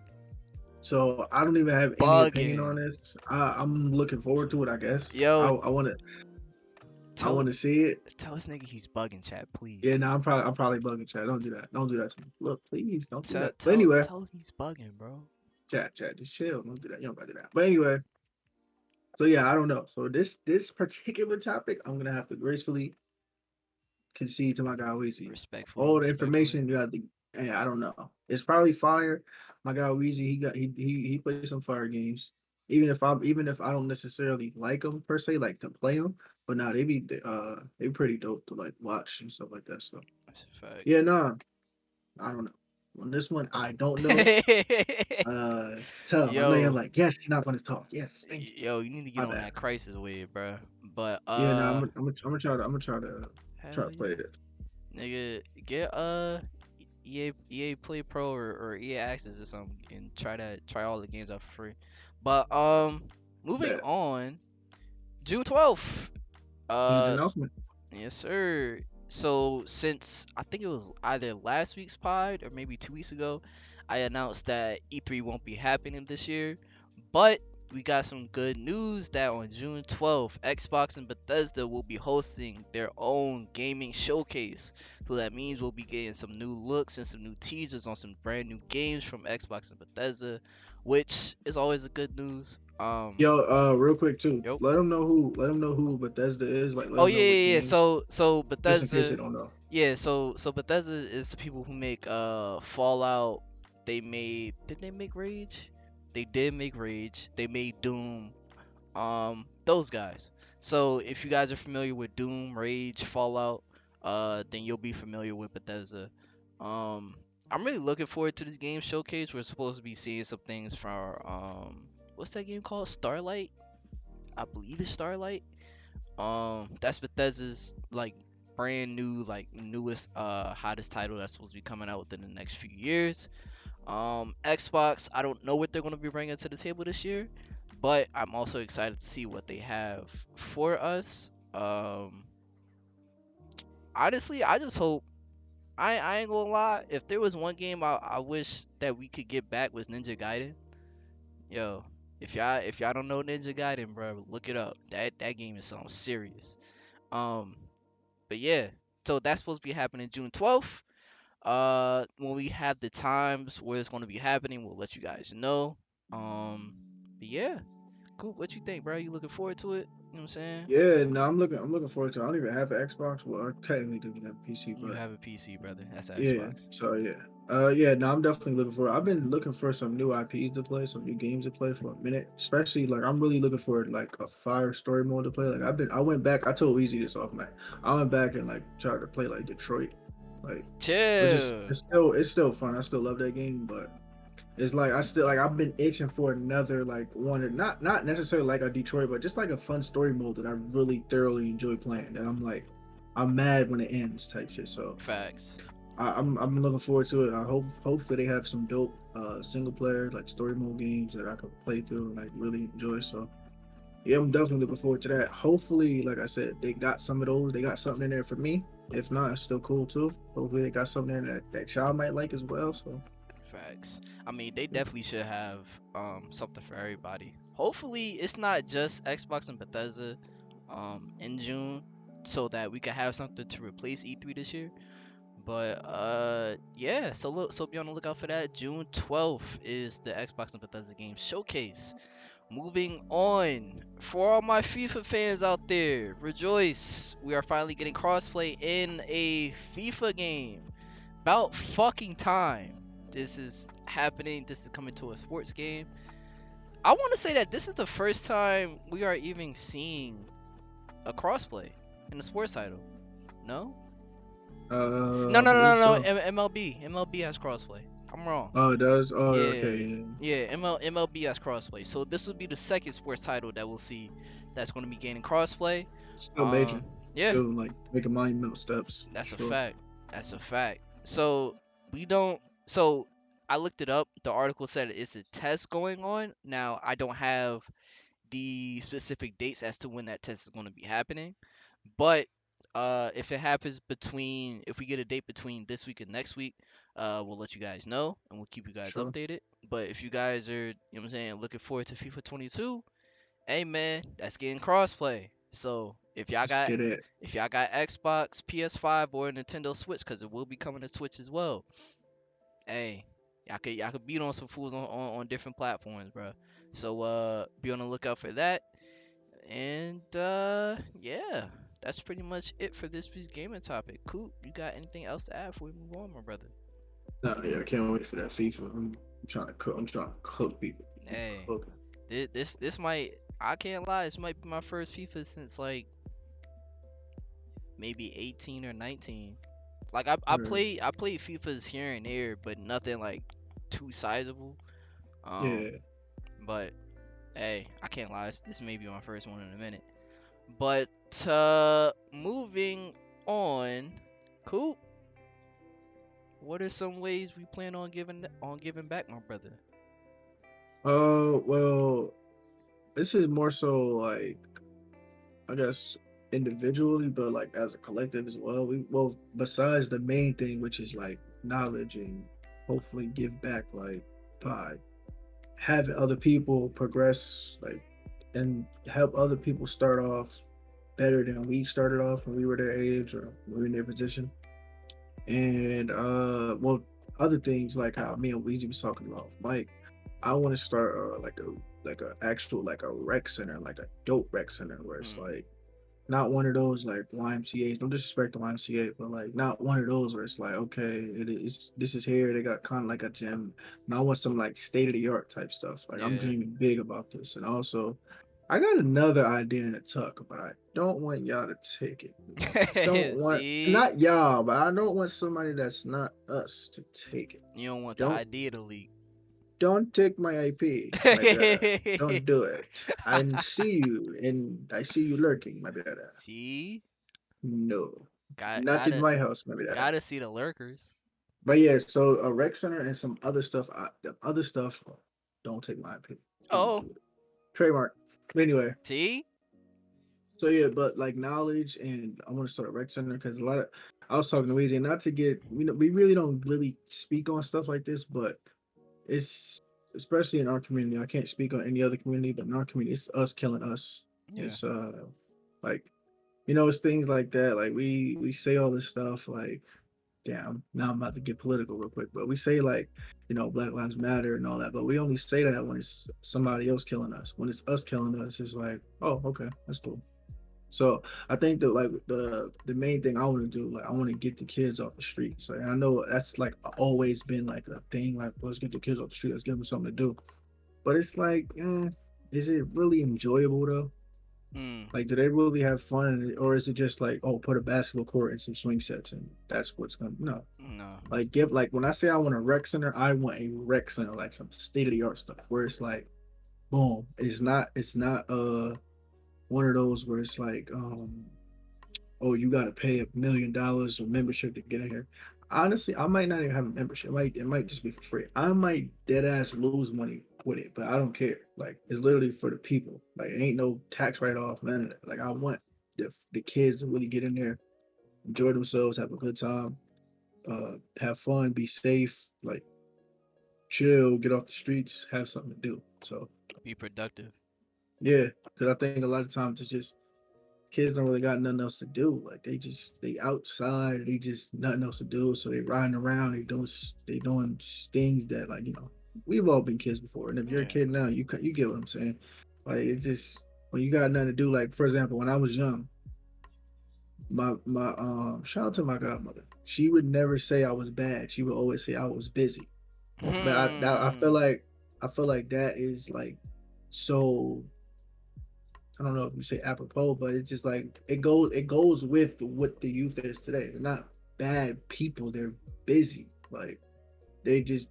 so I don't even have any opinion on bugging. this. I'm looking forward to it. I guess Yo, I tell want to see it. tell this nigga he's bugging, chat, Yeah, please. no, I'm probably bugging chat. Don't do that. Don't do that to me. Look, please, don't do Tell that. But tell anyway, tell him he's bugging, bro. chat, just chill. Don't do that. You don't gotta do that. But anyway, so yeah, I don't know. So this particular topic, I'm gonna have to gracefully concede to my guy Weezy. Respectfully, All the respectfully. information you got, hey, I don't know. It's probably fire. My guy Weezy, he plays some fire games. Even if I don't necessarily like them per se, like to play them, but now they pretty dope to like watch and stuff like that. So That's a fact. yeah, nah, I don't know. On this one, I don't know. It's tough. I know you're Yo, like, yes, you're not going to talk. Yes, thank you. yo, you need to get My on bad. that crisis wave, bro. But Yeah, no, I'm gonna try to hell play yeah, it. nigga, get EA Play Pro or EA Access or something and try all the games out for free. But moving Bet. on, June 12th. Huge Uh, announcement. yes, sir. So since I think it was either last week's pod or maybe 2 weeks ago, I announced that E3 won't be happening this year, but we got some good news that on June 12th, Xbox and Bethesda will be hosting their own gaming showcase. So that means we'll be getting some new looks and some new teasers on some brand new games from Xbox and Bethesda, which is always a good news. Yo, real quick too. Yep. Let them know who Bethesda is. Like, let Oh them yeah, know what yeah, yeah. games, So just in case they Bethesda, don't know. yeah. So Bethesda is the people who make Fallout. Did they make Rage? They did make Rage. They made Doom. Those guys. So if you guys are familiar with Doom, Rage, Fallout, then you'll be familiar with Bethesda. Um, I'm really looking forward to this game showcase. We're supposed to be seeing some things from what's that game called? Starlight. I believe it's Starlight. That's Bethesda's like brand new, like newest, hottest title that's supposed to be coming out within the next few years. Xbox, I don't know what they're gonna be bringing to the table this year, but I'm also excited to see what they have for us. Honestly, I just hope. I ain't gonna lie. If there was one game I wish that we could get back was Ninja Gaiden. Yo, if y'all don't know Ninja Gaiden, bro, look it up. That game is something serious. Um, But yeah, so that's supposed to be happening June 12th. When we have the times where it's going to be happening, we'll let you guys know. Um, but yeah, cool. What you think, bro? You looking forward to it? You know what I'm saying? Yeah, no, I'm looking forward to it. I don't even have an Xbox. Well, I technically do have a PC, You but have a PC, brother. That's yeah. Xbox. So yeah. Yeah, no, I'm definitely looking for it. I've been looking for some new IPs to play, some new games to play for a minute. Especially like I'm really looking for like a fire story mode to play. Like I went back, I told Easy this off man. I went back and like tried to play like Detroit. Like which is Chill. it's still fun. I still love that game, but it's like I still like I've been itching for another like one or not necessarily like a Detroit, but just like a fun story mode that I really thoroughly enjoy playing. That I'm like I'm mad when it ends type shit. So Facts. I'm looking forward to it. I hopefully they have some dope single player like story mode games that I could play through and like really enjoy. So yeah, I'm definitely looking forward to that. Hopefully, like I said, they got some of those. They got something in there for me. If not, it's still cool too. Hopefully they got something in there that y'all might like as well. So Facts. I mean, they definitely should have something for everybody. Hopefully, it's not just Xbox and Bethesda in June, so that we can have something to replace E3 this year. But yeah, so be on the lookout for that. June 12th is the Xbox and Bethesda game showcase. Moving on, for all my FIFA fans out there, rejoice. We are finally getting crossplay in a FIFA game. About fucking time. This is happening. This is coming to a sports game. I want to say that this is the first time we are even seeing a crossplay in a sports title. No? No, I no, no, believe no, no. so. MLB has crossplay. I'm wrong. Oh, it does. Oh, Yeah, okay. Yeah. yeah. MLB has crossplay. So this would be the second sports title that we'll see that's going to be gaining crossplay. Still major. Um, yeah, Still like making monumental steps for that's a sure. fact. That's a fact. So we don't. So I looked it up. The article said it's a test going on. Now I don't have the specific dates as to when that test is going to be happening, but if it happens between, if we get a date between this week and next week, we'll let you guys know and we'll keep you guys Sure. updated. But if you guys are, you know what I'm saying, looking forward to FIFA 22, hey man, that's getting crossplay. So Let's get it. if y'all got Xbox, PS5, or a Nintendo Switch, because it will be coming to Switch as well. Hey, y'all could beat on some fools on different platforms, bro. So be on the lookout for that. And yeah, that's pretty much it for this week's gaming topic. Cool. You got anything else to add before we move on, my brother? No, yeah, I can't wait for that FIFA. I'm trying to cook. I'm trying to cook people. Hey, Cooking. this might, I can't lie, this might be my first FIFA since like maybe 18 or 19. Like Right. I played FIFA's here and there, but nothing like too sizable. Um, Yeah. but hey, I can't lie, this may be my first one in a minute. But moving on, cool. What are some ways we plan on giving back, my brother? Well, this is more so like I guess individually, but like as a collective as well. Well, besides the main thing, which is like knowledge and hopefully give back, like by having other people progress, like and help other people start off better than we started off when we were their age or we were in their position. And well, other things like how me and Weezy was talking about, Mike. I want to start like a actual like a rec center, like a dope rec center where it's Mm, like not one of those like YMCA's. No disrespect to YMCA, but like not one of those where it's like, okay, it is this is here. They got kind of like a gym. And I want some like state of the art type stuff. Like I'm yeah. dreaming big about this, and also I got another idea in the tuck, but I don't want y'all to take it. Don't want See, not y'all, but I don't want somebody that's not us to take it. you don't want the Don't idea to leak. don't take my IP, my brother. Don't do it. I see you, and I see you lurking, my brother. See, No, got not in gotta my house, my brother. gotta see the lurkers. But yeah, so a rec center and some other stuff. The other stuff, don't take my IP. Don't Oh, do it. Trademark. Anyway, see, so yeah, but like knowledge, and I want to start a rec center because a lot of I was talking to Weezy, and not to get we really don't really speak on stuff like this, but it's especially in our community. I can't speak on any other community, but in our community, it's us killing us. yeah. It's like it's things like that. Like we say all this stuff like damn, now I'm about to get political real quick, but we say like, Black Lives Matter and all that, but we only say that when it's somebody else killing us. When it's us killing us, it's like, oh, okay, that's cool. So I think that like the main thing I want to do, like I want to get the kids off the streets. Like I know that's like always been like a thing, like let's get the kids off the street, let's give them something to do. But it's like, is it really enjoyable though? Hmm. Like, do they really have fun, or is it just like, oh, put a basketball court and some swing sets, and that's what's gonna no? No. Like, give like when I say I want a rec center, I want a rec center, like some state of the art stuff, where it's like, boom, it's not one of those where it's like, oh, you got to pay $1 million of membership to get in here. Honestly, I might not even have a membership. It might just be for free. I might dead ass lose money with it, but I don't care. Like it's literally for the people. Like it ain't no tax write off, none of that. Like I want the kids to really get in there, enjoy themselves, have a good time, have fun, be safe, like chill, get off the streets, have something to do. So Be productive. yeah, because I think a lot of times it's just kids don't really got nothing else to do. Like they outside, they just nothing else to do. So they riding around, they doing things that like we've all been kids before. And if you're a Yeah. kid now, you get what I'm saying. Like it just when you got nothing to do. Like for example, when I was young, my shout out to my godmother. She would never say I was bad. She would always say I was busy. But I feel Hmm. like that is like so I don't know if you say apropos, but it's just like it goes with what the youth is today. They're not bad people. They're busy. Like they just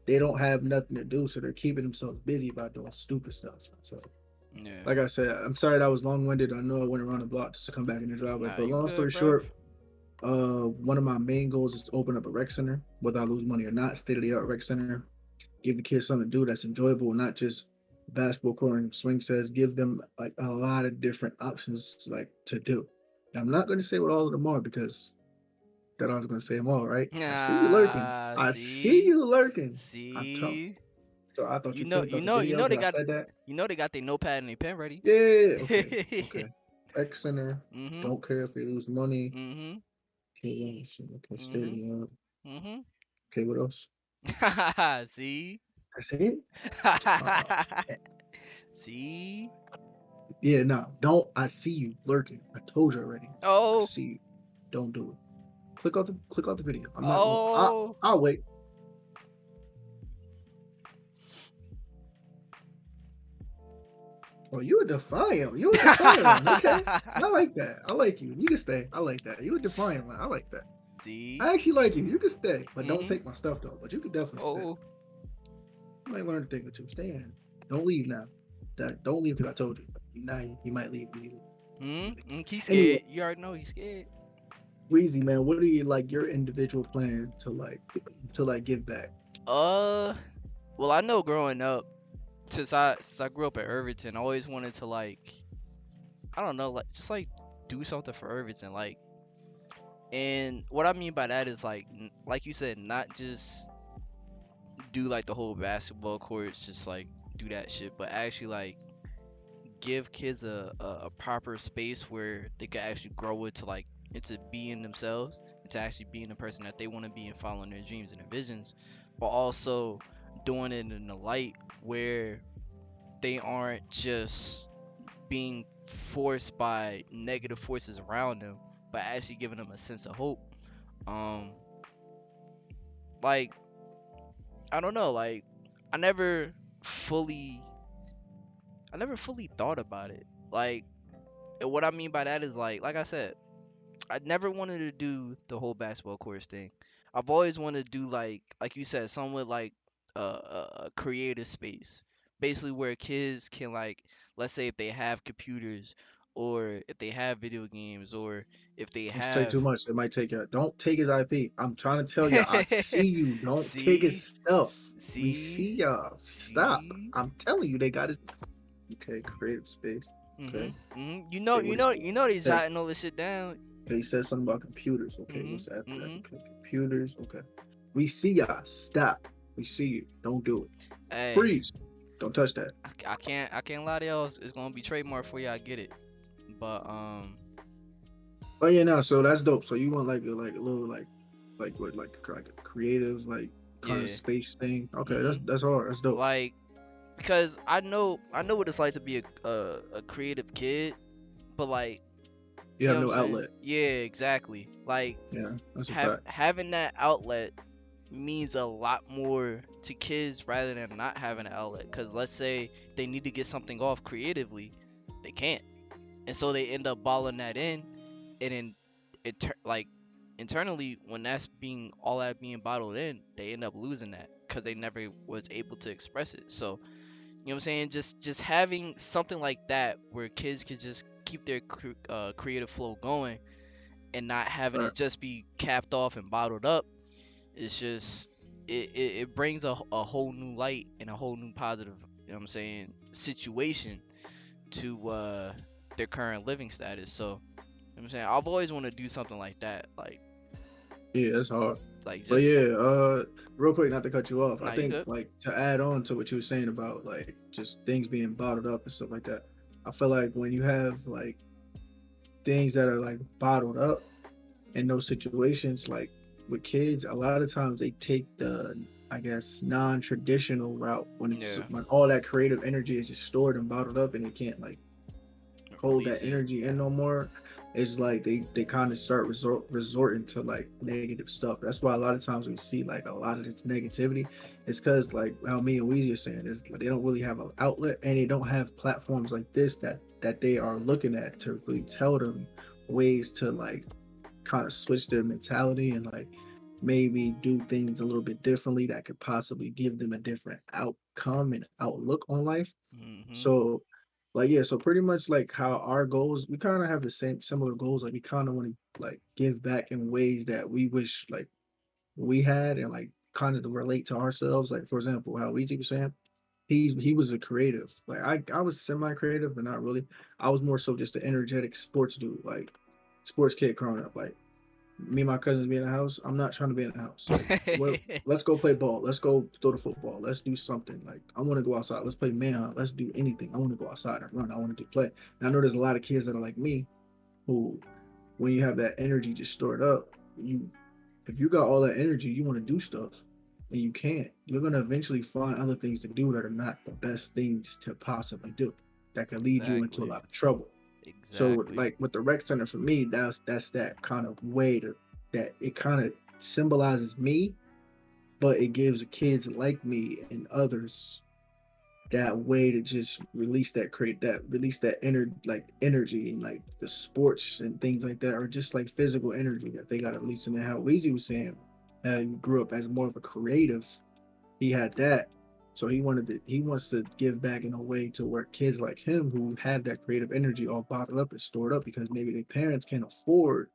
they don't have nothing to do, so they're keeping themselves busy by doing stupid stuff. So Yeah. like I said, I'm sorry that was long winded. I know I went around the block just to come back in the driveway. Nah, But you long good, story bro? short, One of my main goals is to open up a rec center, whether I lose money or not. State of the art rec center. Give the kids something to do that's enjoyable, not just basketball court and swing sets. Give them like a lot of different options like to do. Now, I'm not going to say what all of them are because that I was going to say them all, right? I see you lurking. Ah, I see see, you lurking. I'm telling. see. So I thought You you know, clicked you off the know, you video know they because I got, said that. they got their notepad and their pen ready. Yeah. Okay. Okay. Rec center. Mhm, Don't care if they lose money. mhm, Okay. Okay. State of mhm, the art. mhm. Okay. What else? See, That's it. Uh, see. Yeah, no, don't. I see you lurking. I told you already. I Oh, see you. Don't do it. Click off the video. I'm not going. oh. I'll wait. Oh, you a defiant. You a defiant one. Okay, I like that. I like you. You can stay. I like that. You a defiant one. I like that. See. I actually like you. You can stay, but don't Mhm. take my stuff though. But you can definitely stay. Oh. You might learn a thing or two. Stay in. Don't leave now. Don't leave because I told you. Now you might leave. Hmm. He's Anyway, scared. You already know he's scared. Weezy man, what are you like your individual plan to like give back? Uh. Well, I know growing up, since I grew up at Irvington, I always wanted to I don't know, like just do something for Irvington, and what I mean by that is like you said, not just do like the whole basketball courts, just like do that shit, but actually give kids a proper space where they could actually grow into being themselves, into actually being the person that they want to be and following their dreams and their visions, but also doing it in a light where they aren't just being forced by negative forces around them, but actually giving them a sense of hope. Um, like I don't know, I never fully, I never fully thought about it. And what I mean by that is like I said, I never wanted to do the whole basketball course thing. I've always wanted to do like you said, somewhat like a creative space, basically where kids can let's say if they have computers, or if they have video games, or if they Don't say have too much. It might take you. Don't take his IP. I'm trying to tell you. I see you. Don't take his see, stuff. We see, see y'all. Stop. see. I'm telling you, they got his. Okay, creative space. Okay. Mhm, mhm. Okay, what is it? You know they Says. jotting all this shit down. Okay, he said something about computers. Okay, Mhm, what's after that? mhm. Okay, computers. Okay. We see y'all. Stop. We see you. Don't do it. Hey, Freeze. Don't touch that. I can't lie to y'all. It's gonna be trademark for y'all. Get it. But Oh yeah, no. So that's dope. So you want like a little like what like a creative like kind of yeah. space thing. Okay, Mhm. that's hard. That's dope. Like because I know what it's like to be a creative kid, but You you have know what I'm no saying? outlet. Yeah, exactly. Yeah, that's a fact. Having that outlet means a lot more to kids rather than not having an outlet. Cause let's say they need to get something off creatively, they can't, and so they end up balling that in, and then like internally when that's being all that being bottled in, they end up losing that because they never was able to express it. So you know what I'm saying? Just having something like that where kids could just keep their creative flow going and not having Right. it just be capped off and bottled up. It's just it brings a whole new light and a whole new positive, you know what I'm saying, situation to their current living status. So, you know what I'm saying, I've always wanted to do something like that. Yeah, that's hard. But Just yeah, real quick, not to cut you off. I nah, you think good. like to add on to what you were saying about like just things being bottled up and stuff like that. I feel like when you have like things that are like bottled up in those situations, like with kids, a lot of times they take the I guess non-traditional route Yeah, when all that creative energy is just stored and bottled up and they can't like hold release that it. energy in no more. It's like they kind of start resorting to like negative stuff. That's why a lot of times we see like a lot of this negativity. It's because like how me and Weezy are saying is they don't really have an outlet and they don't have platforms like this that they are looking at to really tell them ways to like kind of switch their mentality and like maybe do things a little bit differently that could possibly give them a different outcome and outlook on life. Mhm. So like yeah, so pretty much like how our goals, we kind of have the same similar goals. Like we kind of want to like give back in ways that we wish like we had, and like kind of to relate to ourselves. Like for example, how Weezy was saying, he was a creative. Like I was semi creative, but not really. I was more so just an energetic sports dude, like sports kid growing up. Like me and my cousins be in the house. I'm not trying to be in the house. Like, what? Let's go play ball. Let's go throw the football. Let's do something. Like, I want to go outside. Let's play manhunt. Let's do anything. I want to go outside and run. I want to do play. And I know there's a lot of kids that are like me, who, when you have that energy just stored up, you, if you got all that energy, you want to do stuff, and you can't. You're gonna eventually find other things to do that are not the best things to possibly do. That could lead you into a Exactly. lot of trouble. So Exactly. like with the rec center for me, that's that kind of way to that it kind of symbolizes me, but it gives kids like me and others that way to just release that create that release that energy and like the sports and things like that, or just like physical energy that they got to release. And then how Weezy was saying, he grew up as more of a creative, he had that. So he wants to give back in a way to where kids like him who have that creative energy all bottled up and stored up because maybe their parents can't afford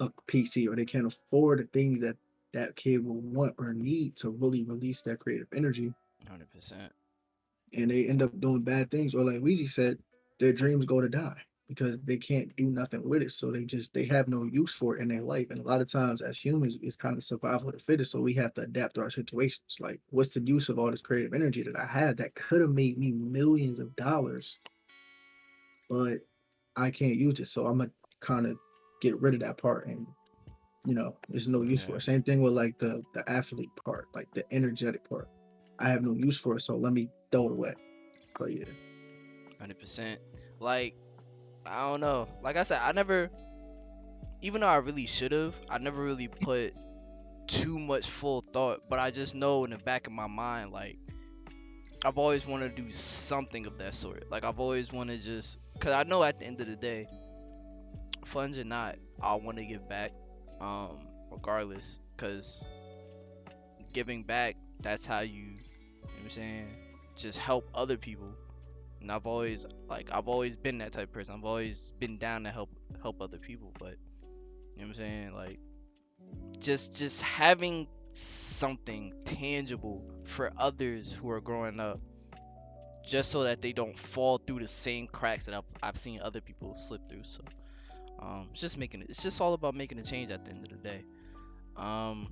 a PC or they can't afford the things that that kid will want or need to really release that creative energy, 100%. and they end up doing bad things. Or like Weezy said, their dreams go to die because they can't do nothing with it. So they have no use for it in their life. And a lot of times as humans, it's kind of survival of the fittest. So we have to adapt to our situations. Like, what's the use of all this creative energy that I have that could have made me millions of dollars, but I can't use it. So I'm gonna kind of get rid of that part, and there's no use for Yeah. it. Same thing with like the athlete part, like the energetic part. I have no use for it, so let me throw it away. But yeah. 100%. Like, I don't know. Like I said, I never, even though I really should have, I never really put too much full thought, but I just know in the back of my mind, like, I've always wanted to do something of that sort. Like, I've always wanted to just, because I know at the end of the day, funds or not, I want to give back, regardless, because giving back, that's how you know what I'm saying, just help other people. And I've always been that type of person. I've always been down to help other people, but you know what I'm saying? Like, just having something tangible for others who are growing up, just so that they don't fall through the same cracks that I've seen other people slip through. So it's just all about making a change at the end of the day. Um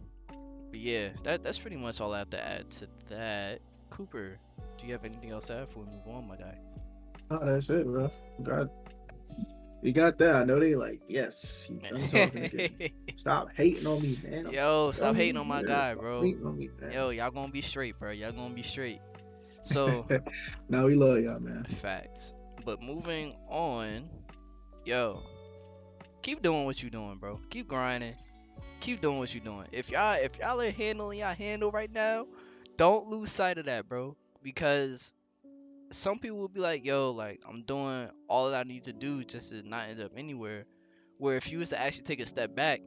but yeah, that's pretty much all I have to add to that. Cooper, do you have anything else to add before we move on, my guy? Oh, that's it, bro. God, you got that. I know they like, yes, he's done talking again. Stop hating on me, man. I'm Yo, stop telling hating you, on my man. guy, Stop bro. hating on me, Yo, y'all gonna be straight, bro. Y'all gonna be straight. So, man. Now we love y'all, man. facts. But moving on, yo, keep doing what you doing, bro. Keep grinding. Keep doing what you doing. If y'all are handling y'all handle right now, don't lose sight of that, bro. Because some people will be like, yo, like I'm doing all that I need to do just to not end up anywhere. Where if you was to actually take a step back,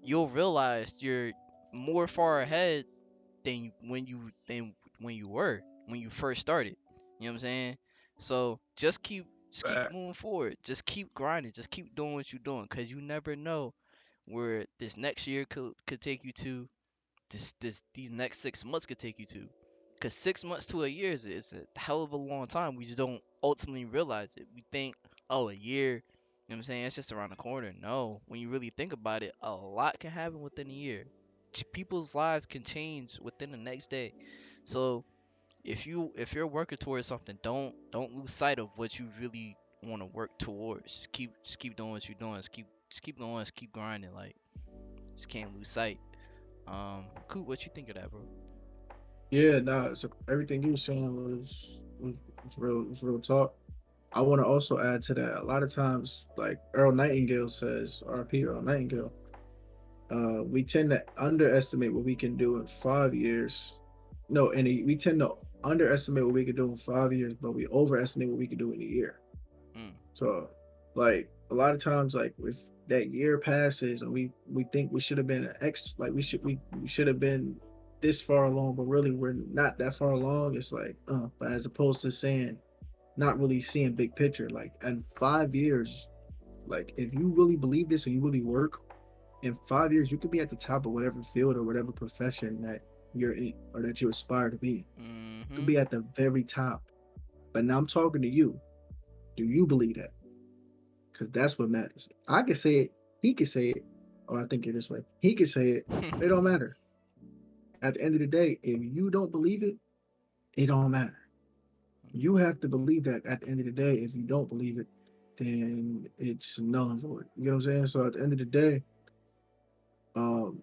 you'll realize you're more far ahead than when you first started. You know what I'm saying? So just keep moving forward. Just keep grinding. Just keep doing what you're doing, cause you never know where this next year could take you to. These next 6 months could take you to. Cause 6 months to a year is a hell of a long time. We just don't ultimately realize it. We think, oh, a year. You know what I'm saying? It's just around the corner. No, when you really think about it, a lot can happen within a year. People's lives can change within the next day. So if you're working towards something, don't lose sight of what you really want to work towards. Just keep doing what you're doing. Just keep going. Just keep grinding. Like, just can't lose sight. Cool. What you think of that, bro? Yeah, nah. So everything you were saying was real talk. I want to also add to that. A lot of times, like Earl Nightingale says, R.P. Earl Nightingale, we tend to underestimate what we can do in 5 years. No, we tend to underestimate what we can do in 5 years, but we overestimate what we can do in a year. Mm, So, like a lot of times, like if that year passes and we think we should have been like we should have been this far along, but really we're not that far along. It's like, but as opposed to saying not really seeing big picture. Like in 5 years, like if you really believe this and you really work, in 5 years you could be at the top of whatever field or whatever profession that you're in or that you aspire to be. You could Mm-hmm. be at the very top. But now I'm talking to you. Do you believe that? Because that's what matters. I can say it, he can say it, or I think it this way. He can say it. It don't matter. At the end of the day, if you don't believe it, it don't matter. You have to believe that at the end of the day. If you don't believe it, then it's null and void. You know what I'm saying? So at the end of the day, um,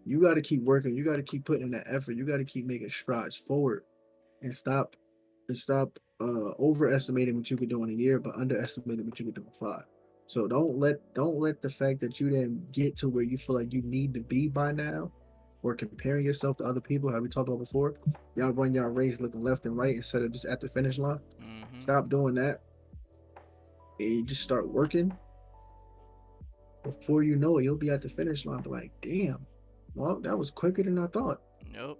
you got to keep working. You got to keep putting in that effort. You got to keep making strides forward and stop overestimating what you could do in a year, but underestimating what you could do in 5. So don't let the fact that you didn't get to where you feel like you need to be by now, or comparing yourself to other people, how we talked about before. Y'all run y'all race looking left and right instead of just at the finish line. Mm-hmm. Stop doing that, and you just start working. Before you know it, you'll be at the finish line. But like, damn, well, that was quicker than I thought. Nope.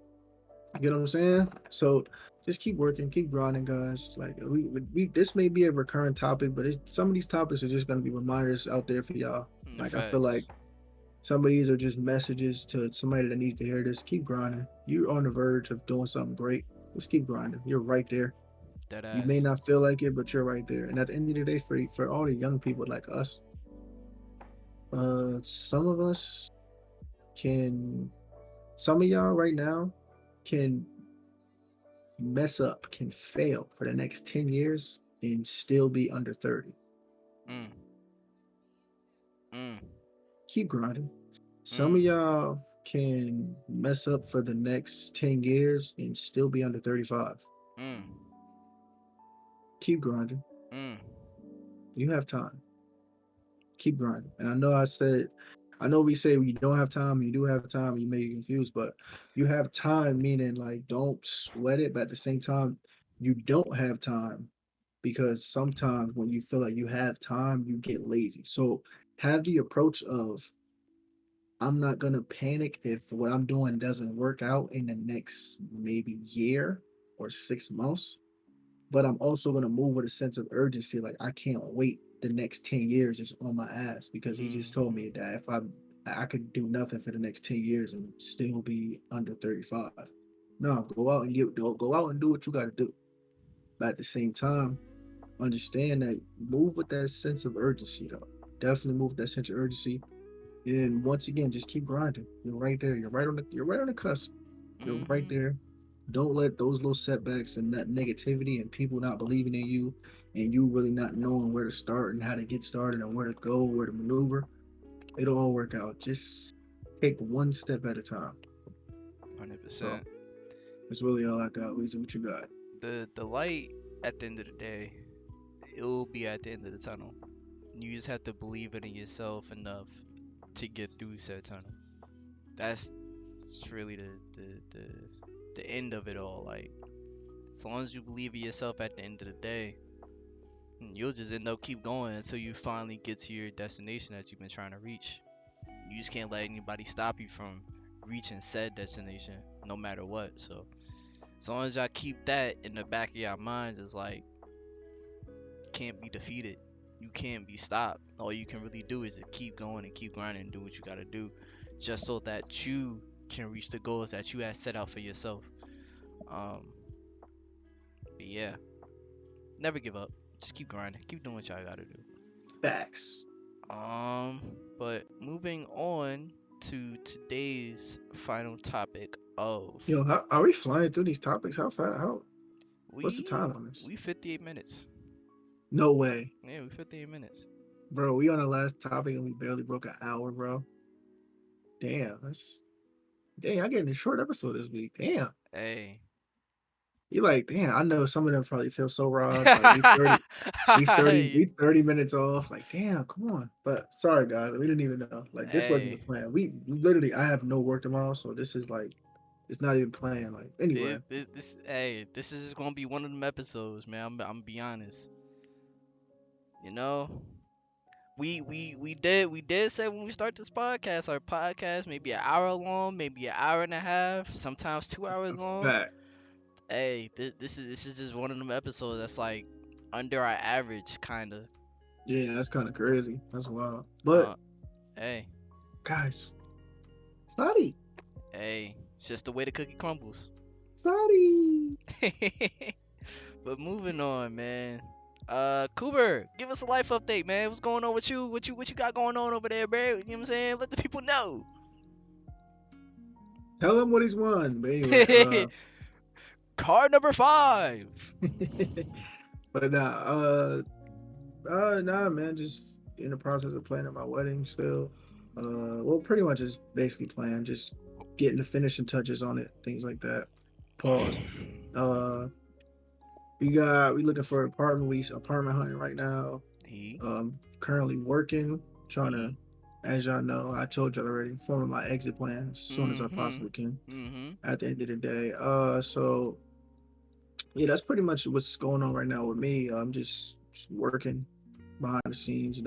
You know what I'm saying? So just keep working, keep grinding, guys. Like we this may be a recurring topic, but some of these topics are just gonna be reminders out there for y'all. The Like I feel like facts. some of these are just messages to somebody that needs to hear this. Keep grinding. You're on the verge of doing something great. Just keep grinding. You're right there. Dead You may ass. not feel like it, but you're right there. And at the end of the day, for all the young people like us, some of us can, some of y'all right now can mess up, can fail for the next 10 years and still be under 30. Mm. Mm. Keep grinding. Some of Mm. y'all can mess up for the next 10 years and still be under 35. Mm. Keep grinding. Mm. You have time. Keep grinding. And I know we say you don't have time, you do have time, you may get confused, but you have time, meaning like don't sweat it, but at the same time, you don't have time because sometimes when you feel like you have time, you get lazy. So have the approach of I'm not gonna panic if what I'm doing doesn't work out in the next maybe year or 6 months, but I'm also gonna move with a sense of urgency. Like I can't wait the next 10 years just on my ass because he just told Mm-hmm. me that if I could do nothing for the next 10 years and still be under 35. No, go out and do what you gotta do. But at the same time, understand that move with that sense of urgency though. Definitely move with that sense of urgency. And once again, just keep grinding. You're right there. You're right on the cusp. You're right Mm-hmm. there. Don't let those little setbacks and that negativity and people not believing in you and you really not knowing where to start and how to get started and where to go, where to maneuver, it'll all work out. Just take one step at a time. So 100%. that's really all I got. Lisa, what you got? The light at the end of the day, it will be at the end of the tunnel. You just have to believe it in yourself enough to get through said tunnel. That's really the end of it all. Like as long as you believe in yourself at the end of the day, you'll just end up keep going until you finally get to your destination that you've been trying to reach. You just can't let anybody stop you from reaching said destination, no matter what. So as long as y'all keep that in the back of your minds, it's like you can't be defeated. You can't be stopped. All you can really do is just keep going and keep grinding and do what you gotta do, just so that you can reach the goals that you had set out for yourself. Um, but yeah, never give up. Just keep grinding. Keep doing what y'all gotta do. Facts. But moving on to today's final topic of How are we flying through these topics? How fast? How? What's the we time on this? we 58 minutes. No way, Yeah, we 58 minutes. bro. We on the last topic and we barely broke an hour, bro. Damn, that's dang. I getting a short episode this week. Damn. Hey. You like, damn, I know some of them probably feel so robbed. Like we 30 minutes off. Like, damn, come on. But sorry guys, we didn't even know. Like this wasn't the Hey, plan. We literally I have no work tomorrow, so this is like it's not even planned. Like anyway. hey, this is just gonna be one of them episodes, man. I'm be honest. You know, we did say when we start this podcast, our podcast maybe an hour long, maybe an hour and a half, sometimes 2 hours long. Fact. Hey, this is just one of them episodes that's like under our average, kinda. Yeah, that's kind of crazy. That's wild. But Uh, hey, guys, study, hey, it's just the way the cookie crumbles. study. But moving on, man. Cooper, give us a life update, man. What's going on with you? What you got going on over there, bro? You know what I'm saying? Let the people know. Tell him what he's won. But anyway, Card number 5. but nah, man, just in the process of planning my wedding still. Well, pretty much is basically planned, just getting the finishing touches on it, things like that. Pause. Uh, we looking for an apartment. We apartment hunting right now. He, Currently working, trying to, he. as y'all know, I told y'all already, forming my exit plan as soon as I Mm-hmm. possibly can. Mm-hmm. At the end of the day, so yeah, that's pretty much what's going on right now with me. I'm just working behind the scenes.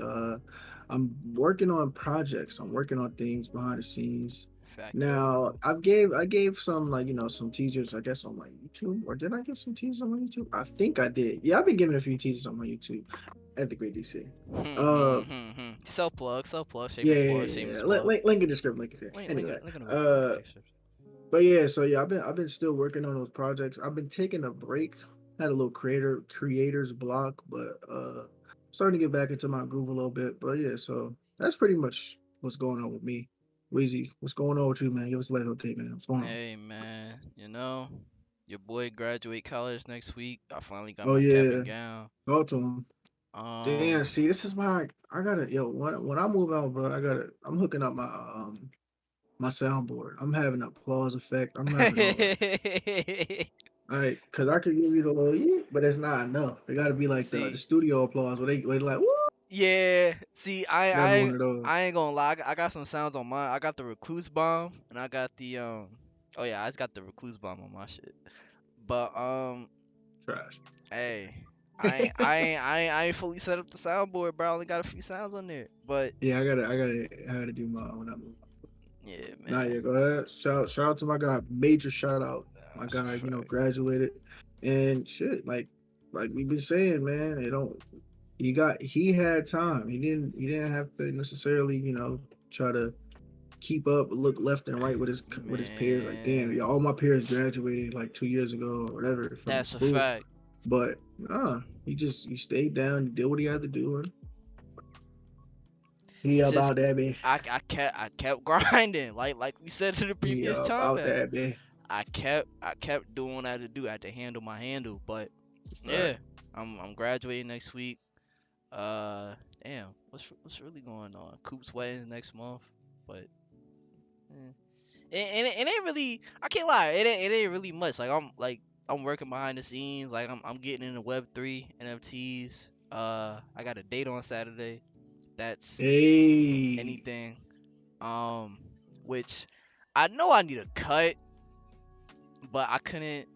I'm working on projects. I'm working on things behind the scenes. Now, Facto. I gave some, like, some teasers, I guess, on my YouTube, or did I give some teasers on my YouTube? I think I did. Yeah, I've been giving a few teasers on my YouTube at the Great DC. Uh, Self plug, yeah, shameless yeah, plug, yeah, yeah. shameless Link, plug. link, link in the description. Link in the Link, link, Anyway, link in the video. uh, Okay, sure. but yeah, so yeah, I've been still working on those projects. I've been taking a break. Had a little creators block, but starting to get back into my groove a little bit. But yeah, so that's pretty much what's going on with me. Weezy, what's going on with you, man? Give us a life update, man. What's going on? Hey man, your boy graduate college next week. I finally got Oh my cap yeah, and gown. talk to him. Um, Damn, see, this is why I gotta, yo, when I move out, bro, I'm hooking up my soundboard. I'm having an applause effect. I'm having all that. All right, because I could give you the little yeah, but it's not enough. It got to be like the see, studio applause where they like, woo! yeah, see, Got to be one I of I those. ain't gonna lie. I got some sounds on mine. I got the recluse bomb, and I got the Oh yeah, I just got the recluse bomb on my shit. But Trash. hey, I ain't fully set up the soundboard, bro. I only got a few sounds on there. But Yeah, I gotta do my when I move. yeah, Nah, man, yeah, go ahead. Shout out to my guy. Major shout out. My that's a guy, fact. graduated and shit. Like we've been saying, man. It don't. He had time. He didn't have to necessarily, try to keep up, look left and right with his peers. Like, damn, yeah, Man, all my peers graduated like 2 years ago or whatever from that's a school. fact. But he stayed down, he did what he had to do, and he It's just about that man. I kept grinding, like we said in the He previous about topic. that man. I kept doing what I had to do. I had to handle my handle, but Fact. yeah, I'm graduating next week. Uh, damn, what's really going on? Coop's wedding next month, but eh. And it ain't really. I can't lie. It ain't really much. I'm working behind the scenes. Like I'm getting into Web3 NFTs. I got a date on Saturday. That's Hey anything. Um, which I know I need a cut, but I couldn't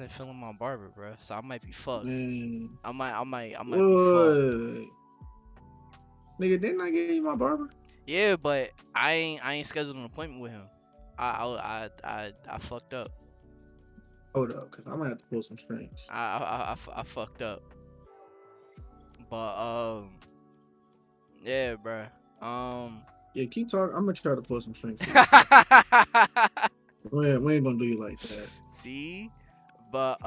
fill in my barber, bro. So I might be fucked. man, I might be fucked. what nigga? Didn't I give you my barber? Yeah, but I ain't scheduled an appointment with him. I fucked up. Hold up, cause I'm gonna have to pull some strings. I fucked up. But yeah, bro. Um. Yeah, keep talking. I'm gonna try to pull some strings for you. We ain't gonna do you like that. See, but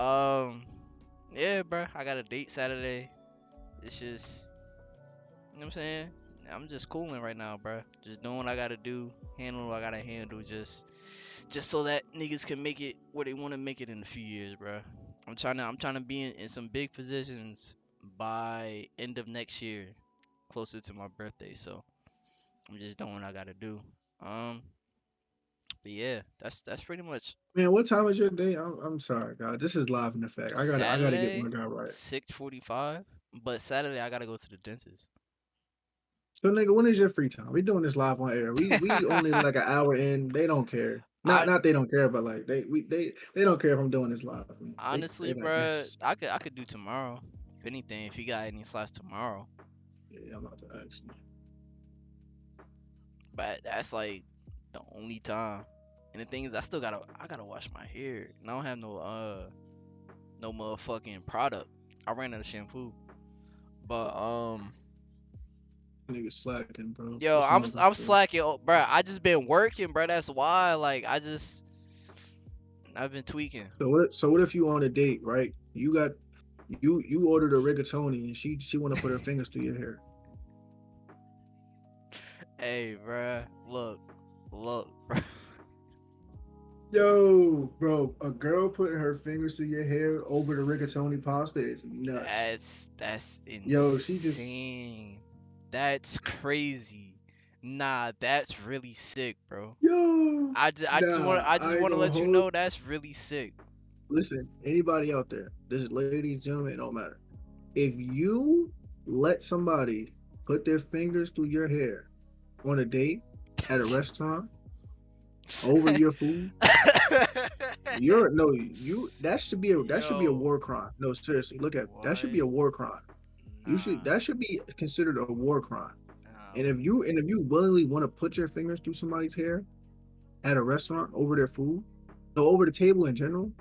yeah, bro. I got a date Saturday. It's just, you know what I'm saying. I'm just cooling right now, bro. Just doing what I gotta do, handling what I gotta handle, just so that niggas can make it where they want to make it in a few years, bro. I'm trying to be in some big positions by end of next year, closer to my birthday. So I'm just doing what I gotta do. Um, but yeah, that's pretty much Man, what time is your day? I'm sorry, God. This is live in effect. I gotta get my Saturday, guy right. 6:45. But Saturday I gotta go to the dentist. So, nigga, when is your free time? We doing this live on air. We only like an hour in. They don't care. Not I not they don't care, but like they don't care if I'm doing this live. Man. They honestly, like bro, yes. I could do tomorrow. If anything, if you got any slots tomorrow. Yeah, I'm about to ask you. But that's like the only time. And the thing is, I gotta wash my hair. And I don't have no motherfucking product. I ran out of shampoo. But Nigga slacking, bro. yo, What's wrong with I'm you? slacking, bro. I just been working, bro. That's why. Like I've been tweaking. So what if you on a date, right? You ordered a rigatoni and she want to put her fingers through your hair. Hey, bro. Look, bro. Yo, bro, a girl putting her fingers through your hair over the rigatoni pasta is nuts. That's Yo, she just insane. That's crazy. Nah, that's really sick, bro. yo, nah, I just I ain't want to gonna let you hold. know that's really sick. Listen, anybody out there, this is ladies, gentlemen, it don't matter. If you let somebody put their fingers through your hair on a date at a restaurant over your food, you're no you that should be a Yo, war crime. No, seriously, look at that should be what? a war crime. You should Nah, that should be considered a war crime. nah. And if you willingly want to put your fingers through somebody's hair at a restaurant over their food, no, over the table in general,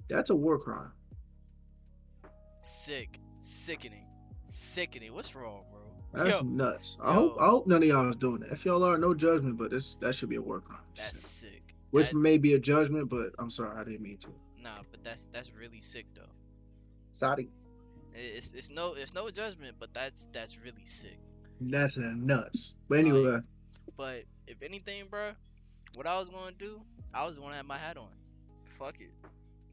that's a war crime. Sick, sickening, sickening. What's wrong, bro? That's Yo, nuts. I yo, hope none of y'all is doing that. If y'all are, no judgment, but that should be a war crime. that's sick. Which may be a judgment, but I'm sorry, I didn't mean to. Nah, but that's really sick though. Sorry. It's no judgment, but that's really sick. That's nuts. But Like, anyway, but if anything, bro, what I was gonna do, I was gonna have my hat on. Fuck it,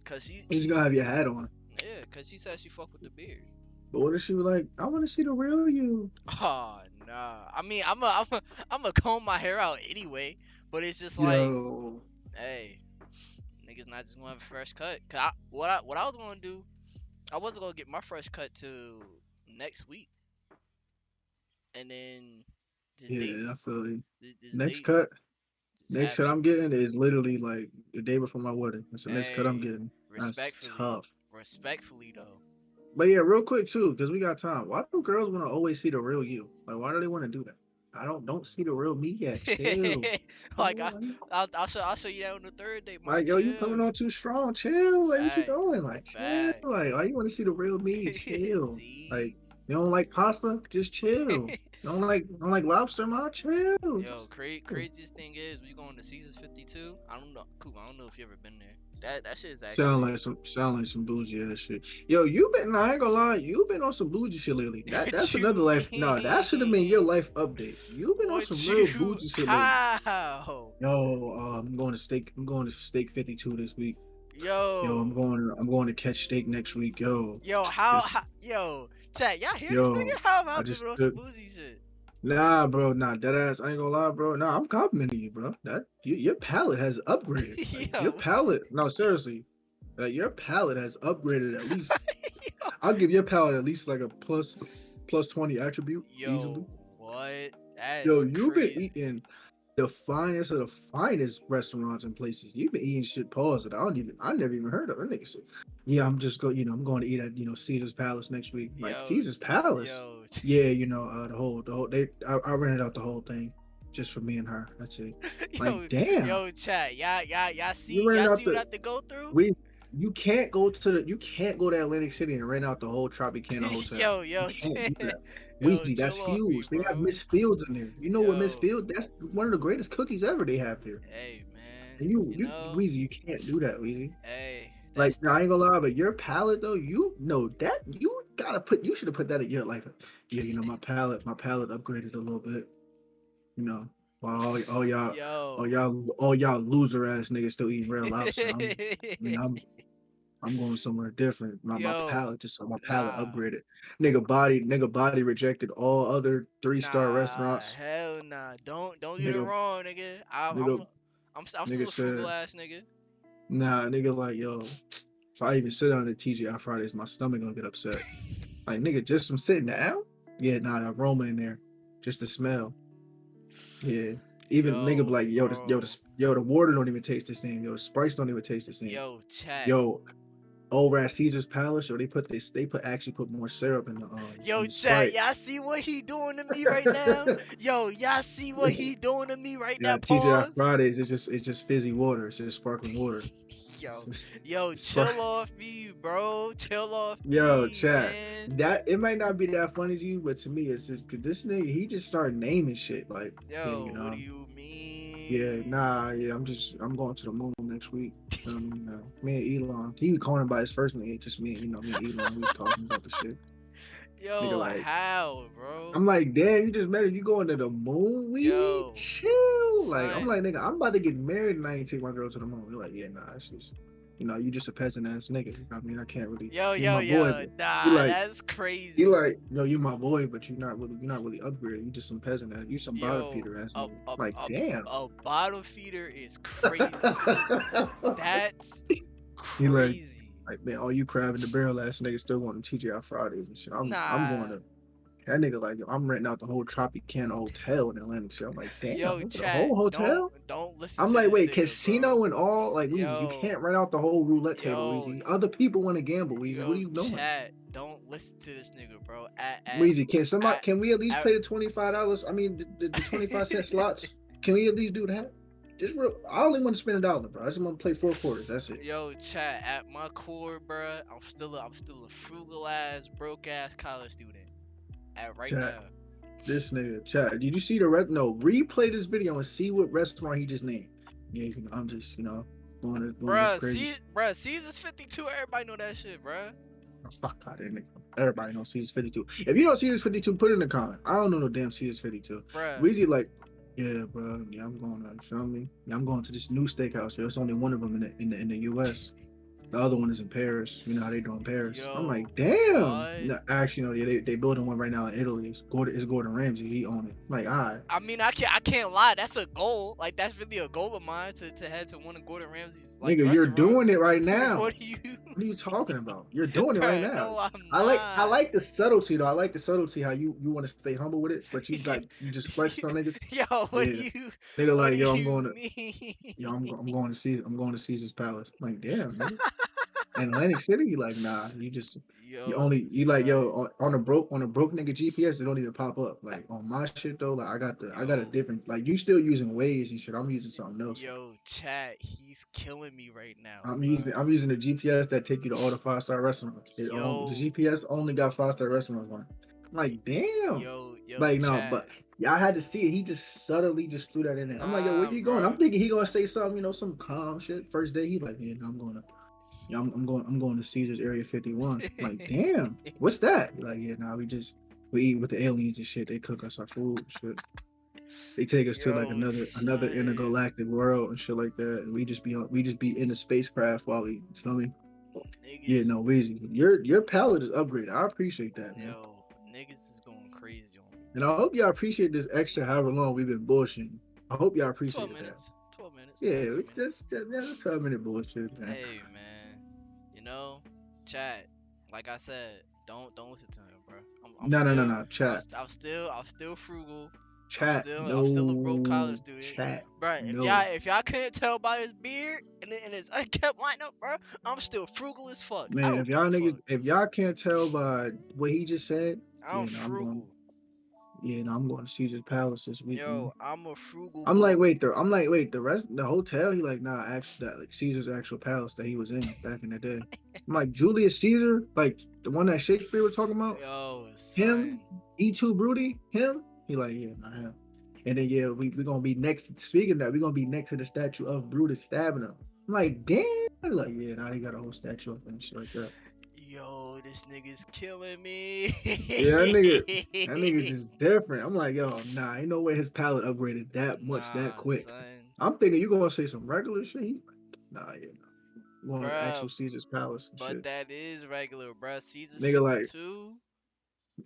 cause you just gonna have your hat on. yeah, cause she said she fuck with the beard. But what if she was like, I want to see the real you? Oh nah, I mean I'm a comb my hair out anyway, but it's just like, Yo, hey, niggas not just gonna have a fresh cut. Cause what I was gonna do, I wasn't gonna get my fresh cut till next week, and then this date, yeah, I feel you. this Next date cut, just next cut happened. I'm getting is literally like the day before my wedding. That's the next cut I'm Hey, getting. That's respectfully, tough. respectfully though. But yeah, real quick too, because we got time. Why do girls want to always see the real you? Like, why do they want to do that? I don't see the real me yet. Chill. Like Chill. I'll show you that on the third day, man. Like, yo, you coming Chill. on too strong. Chill. Like, what you Facts. doing? Like, chill. Like, Facts. why you want to see the real me? Chill. Like, See? you don't like pasta? Just chill. You don't like lobster, ma? Chill. Yo, Just chill. craziest thing is we going to Caesars 52. I don't know, Coop. I don't know if you ever been there. That shit is actually. Sound like some bougie ass shit. Yo, you been nah, I ain't gonna lie, you been on some bougie shit lately. That's What you another life. No, that should have been your mean? life update. You been on some What real you? bougie shit lately. How? Yo, I'm going to steak 52 this week. Yo, Yo, I'm going to catch steak next week. Yo, yo, this yo, chat, y'all hear this yo, nigga? How have I I been just on some took boozy shit? nah, bro, nah, dead ass. I ain't gonna lie, bro. Nah, I'm complimenting you, bro. Your palate has upgraded. Like your Yo, palate. No, seriously, your palate has upgraded at least. yo, I'll give your palate at least like a plus 20 attribute easily. yo, what? Yo, That's you've been crazy. eating the finest of the finest restaurants and places. You've been eating shit pause that I never even heard of. That nigga said, yeah, I'm going to eat at Caesar's Palace next week. Like Yo, Caesar's Palace. yo, Yeah, the whole I rented out the whole thing just for me and her. That's it. Like, yo, damn. yo, chat, You rented y'all out see what I the have to go through? we you can't go to Atlantic City and rent out the whole Tropicana Hotel. You can't do that. Yo, Weezy, that's chill off me, huge. They have bro. Miss Fields in there. You know what Miss Yo, Fields? That's one of the greatest cookies ever they have there. hey, man, And Weezy, you can't do that, Weezy. hey, Like, that's nah, I ain't gonna lie, but your palate though, you know that you should have put that in your life. Yeah, my palate upgraded a little bit. You know, while yo, all y'all loser ass niggas still eating real lobster. You know, I'm going somewhere different. My yo, palate just my palate nah. upgraded. Nigga body rejected all other 3-star Nah, restaurants. hell nah. Don't get it Nigga wrong, nigga. nigga I'm still nigga a frugal said, ass nigga. nah, nigga like yo. If I even sit on the TGI Fridays, my stomach gonna get upset. Like nigga, just from sitting down. Yeah, nah, the aroma in there, just the smell. Yeah, even nigga be Yo, like bro. the water don't even taste the same. Yo, the Sprites don't even taste the same. Yo, chat. Yo, over at Caesar's Palace, or they actually put more syrup Yo, in the chat. Sprite. Y'all see what he doing to me right now? Yo, y'all see what he doing to me right now? Yeah, TGI Pause. Fridays it's just fizzy water. It's just sparkling water. Yo, It's, yo, it's fun. chill off me, bro. Chill off Yo, me, chat. man. That it might not be that funny to you, but to me, it's just 'cause this nigga he just started naming shit like, yeah, Yo, what do you yeah, mean? nah, yeah, I'm going to the moon next week. Feel me? Me and Elon, he was calling by his first name, just me, me and Elon, we was talking about the shit. Nigga, Yo, like, how, bro? I'm like, damn, you just met it. You going to the moon, Weezy? Yo, Chill. Like, I'm son. like, nigga, I'm about to get married and I ain't take my girl to the moon. You're like, yeah, nah, it's just, you just a peasant ass nigga. I mean, I can't really. Yo, You're yo, my boy, yo. but you Nah, like, that's you crazy. like, no, you my boy, but you're not really upgraded. You just some peasant ass. You some bottom Yo, feeder ass a nigga. a Like, a damn. a bottle feeder is crazy. That's he like, crazy. man, all you crab in the barrel ass niggas still going to TGI Fridays and shit. I'm going Nah. to that nigga like, yo, I'm renting out the whole Tropicana hotel in Atlantic City. I'm like, damn, Yo, went to the chat. whole Don't hotel? don't listen I'm to like, this wait, nigga, bro. casino and all? Like, Weezy, you Yo, can't rent out the whole roulette table, yo, Weezy. Other people want to gamble, Weezy. What are yo, you doing? chat. Don't listen to this nigga, bro. Weezy, At, can we at least at play the $25? I mean, the 25-cent slots? Can we at least do that? Just real, I only want to spend $1, bro. I just want to play 4 quarters. That's it. Yo, chat. At my core, bro, I'm still a frugal ass, broke ass college student. At right Chat, now. this nigga, chat. Did you see the no? Replay this video and see what restaurant he just named. Yeah, I'm just, doing this crazy. Bruh, Caesar's 52. Everybody know that shit, bruh. Fuck out there, nigga. Everybody knows Caesar's 52. If you know Caesar's 52, put it in the comment. I don't know no damn Caesar's 52. Bruh. Weezy like, yeah, bro. Yeah, I'm going. You feel me? Yeah, I'm going to this new steakhouse. Yo, it's only one of them in the U.S. The other one is in Paris. You know how they do in Paris. I'm Yo, like, damn. what? No, actually, no, they building one right now in Italy. It's Gordon Ramsay. He own it. I'm like, all right, I mean, I can't lie. That's a goal. Like that's really a goal of mine to head to one of Gordon Ramsay's like nigga, you're doing restaurants. it right now. What do you, What are you talking about? You're doing it right bruh? now. No, I'm I not. like the subtlety though. I like the subtlety how you want to stay humble with it, but you just flex on niggas. Yo, Yeah, nigga what like do yo, you mean? I'm going to see I'm going to Caesar's Palace. I'm like damn, nigga. In Atlantic City, you like nah. Yo, You like yo son. on a broke nigga GPS. They don't even pop up. Like on my shit though, like I got a Yo, different like you still using Waze and shit. I'm using something else. yo, chat. He's killing me right now, I'm bro. using I'm using the GPS that take you to all the 5-star restaurants. The Yo, GPS only got 5-star restaurants on. I'm y- like, damn. yo, Like no, but chat. yeah, I had to see it. He just subtly just threw that in there. I'm like, yo, where Nah, you going? I'm bro. thinking he gonna say something, some calm shit. First day, he like, yeah, no, I'm going to, yeah, I'm going to Caesar's Area 51. I'm like, damn, what's that? Like, yeah, nah, we eat with the aliens and shit. They cook us our food and shit. They take us to like Yo, another son. intergalactic world and shit like that, and we just be in the spacecraft while we, you feel me? Yeah, Niggas, no, Weezy, your palate is upgraded. I appreciate that, man. niggas is going crazy on me. And I hope y'all appreciate this extra however long we've been bullshitting. I hope y'all 12 appreciated that. minutes. 12 minutes. Yeah, 12 it's minutes. just yeah, 12-minute bullshit, man. Hey, man. You know, chat. Like I said, don't listen to him, bro. I'm No, no, no, still, no. Chat, I'm still frugal. chat, I'm still a broke college no, student, chat, bro. no. If y'all couldn't tell by his beard and his unkept lineup, bro, I'm still frugal as fuck. I Man, don't give a fuck. if y'all can't tell by what he just said, I'm yeah, no, I'm going. frugal. Yeah, no, I'm going to Caesar's Palace this week, man. Yo, I'm a frugal I'm boy. like, wait, the hotel? He like, nah, actually, that like Caesar's actual palace that he was in back in the day. I'm like, Julius Caesar, like the one that Shakespeare was talking about, Yo, son. him, E2 Broody, him. He like, yeah, not him. And then yeah, we gonna be next. Speaking of that, we gonna be next to the statue of Brutus stabbing him. I'm like, damn. I'm like, yeah, now they got a whole statue up and shit like that. Yo, this nigga's killing me. Yeah, that nigga just different. I'm like, yo, nah, ain't no way his palate upgraded that much that Nah, quick. son. I'm thinking you gonna say some regular shit. Nah, yeah, nah. Going to Bruh, actual Caesar's Palace and but shit. that is regular, bruh. Caesar's Nigga, like, 52.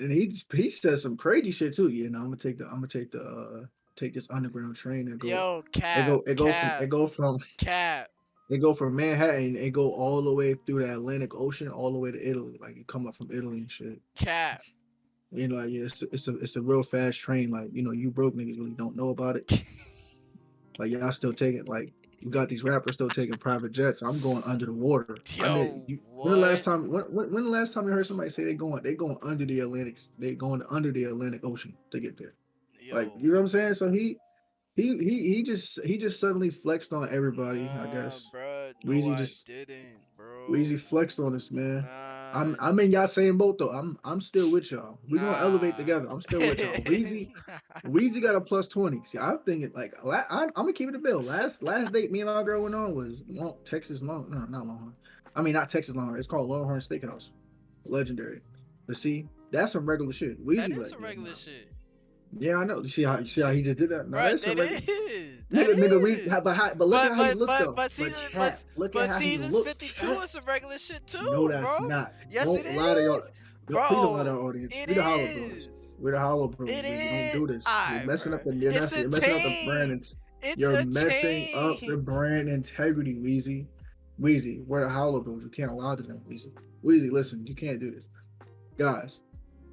and he said some crazy shit too. You know, take this underground train that go, Yo, it cap, go it go from cap, cap, it go from Manhattan. It go all the way through the Atlantic Ocean, all the way to Italy. Like you come up from Italy and shit. cap. Like yeah, it's a real fast train. Like you broke niggas really don't know about it. Like y'all still taking like you got these rappers still taking private jets. I'm going under the water. I did. Yo, When the last what? time? When the last time you heard somebody say they going under the Atlantic? They going under the Atlantic Ocean to get there. Like Yo, you know what I'm saying? So he just suddenly flexed on everybody. I nah, guess bruh. No, Weezy I just didn't, bro. Weezy flexed on us, man. Nah, I'm in y'all same boat though. I'm still with y'all. We're gonna elevate nah. together. I'm still with y'all. Weezy got a plus 20. See, I'm thinking like I'm gonna keep it a bill. Last date me and my girl went on was Texas Long. No, not Longhorn. I mean not Texas Longhorn. It's called Longhorn Steakhouse. Legendary. But see, that's some regular shit. That Weezy is like, some yeah, regular no. shit, Yeah, I know. You see how he just did that? No, bro. that's some That regular. is. That Nigga, we is. but look at how he looked though. But But season chat, look at but how he seasons looked. 52 Chat. is some regular shit No, too, bro. that's not. Yes, it Don't lie to y'all. is, Please don't lie to bro. our audience. It We the Hollow Bros. is. We're the Hollow Bros, It Weezy. Don't is. do this. You're Alright, messing bro. up the. It's a You're messing up the brand. chain. It's You're a messing up the chain. brand integrity, Weezy. Weezy, we're the Hollow Bros. You can't allow them, Weezy. Weezy, listen, you can't do this, guys.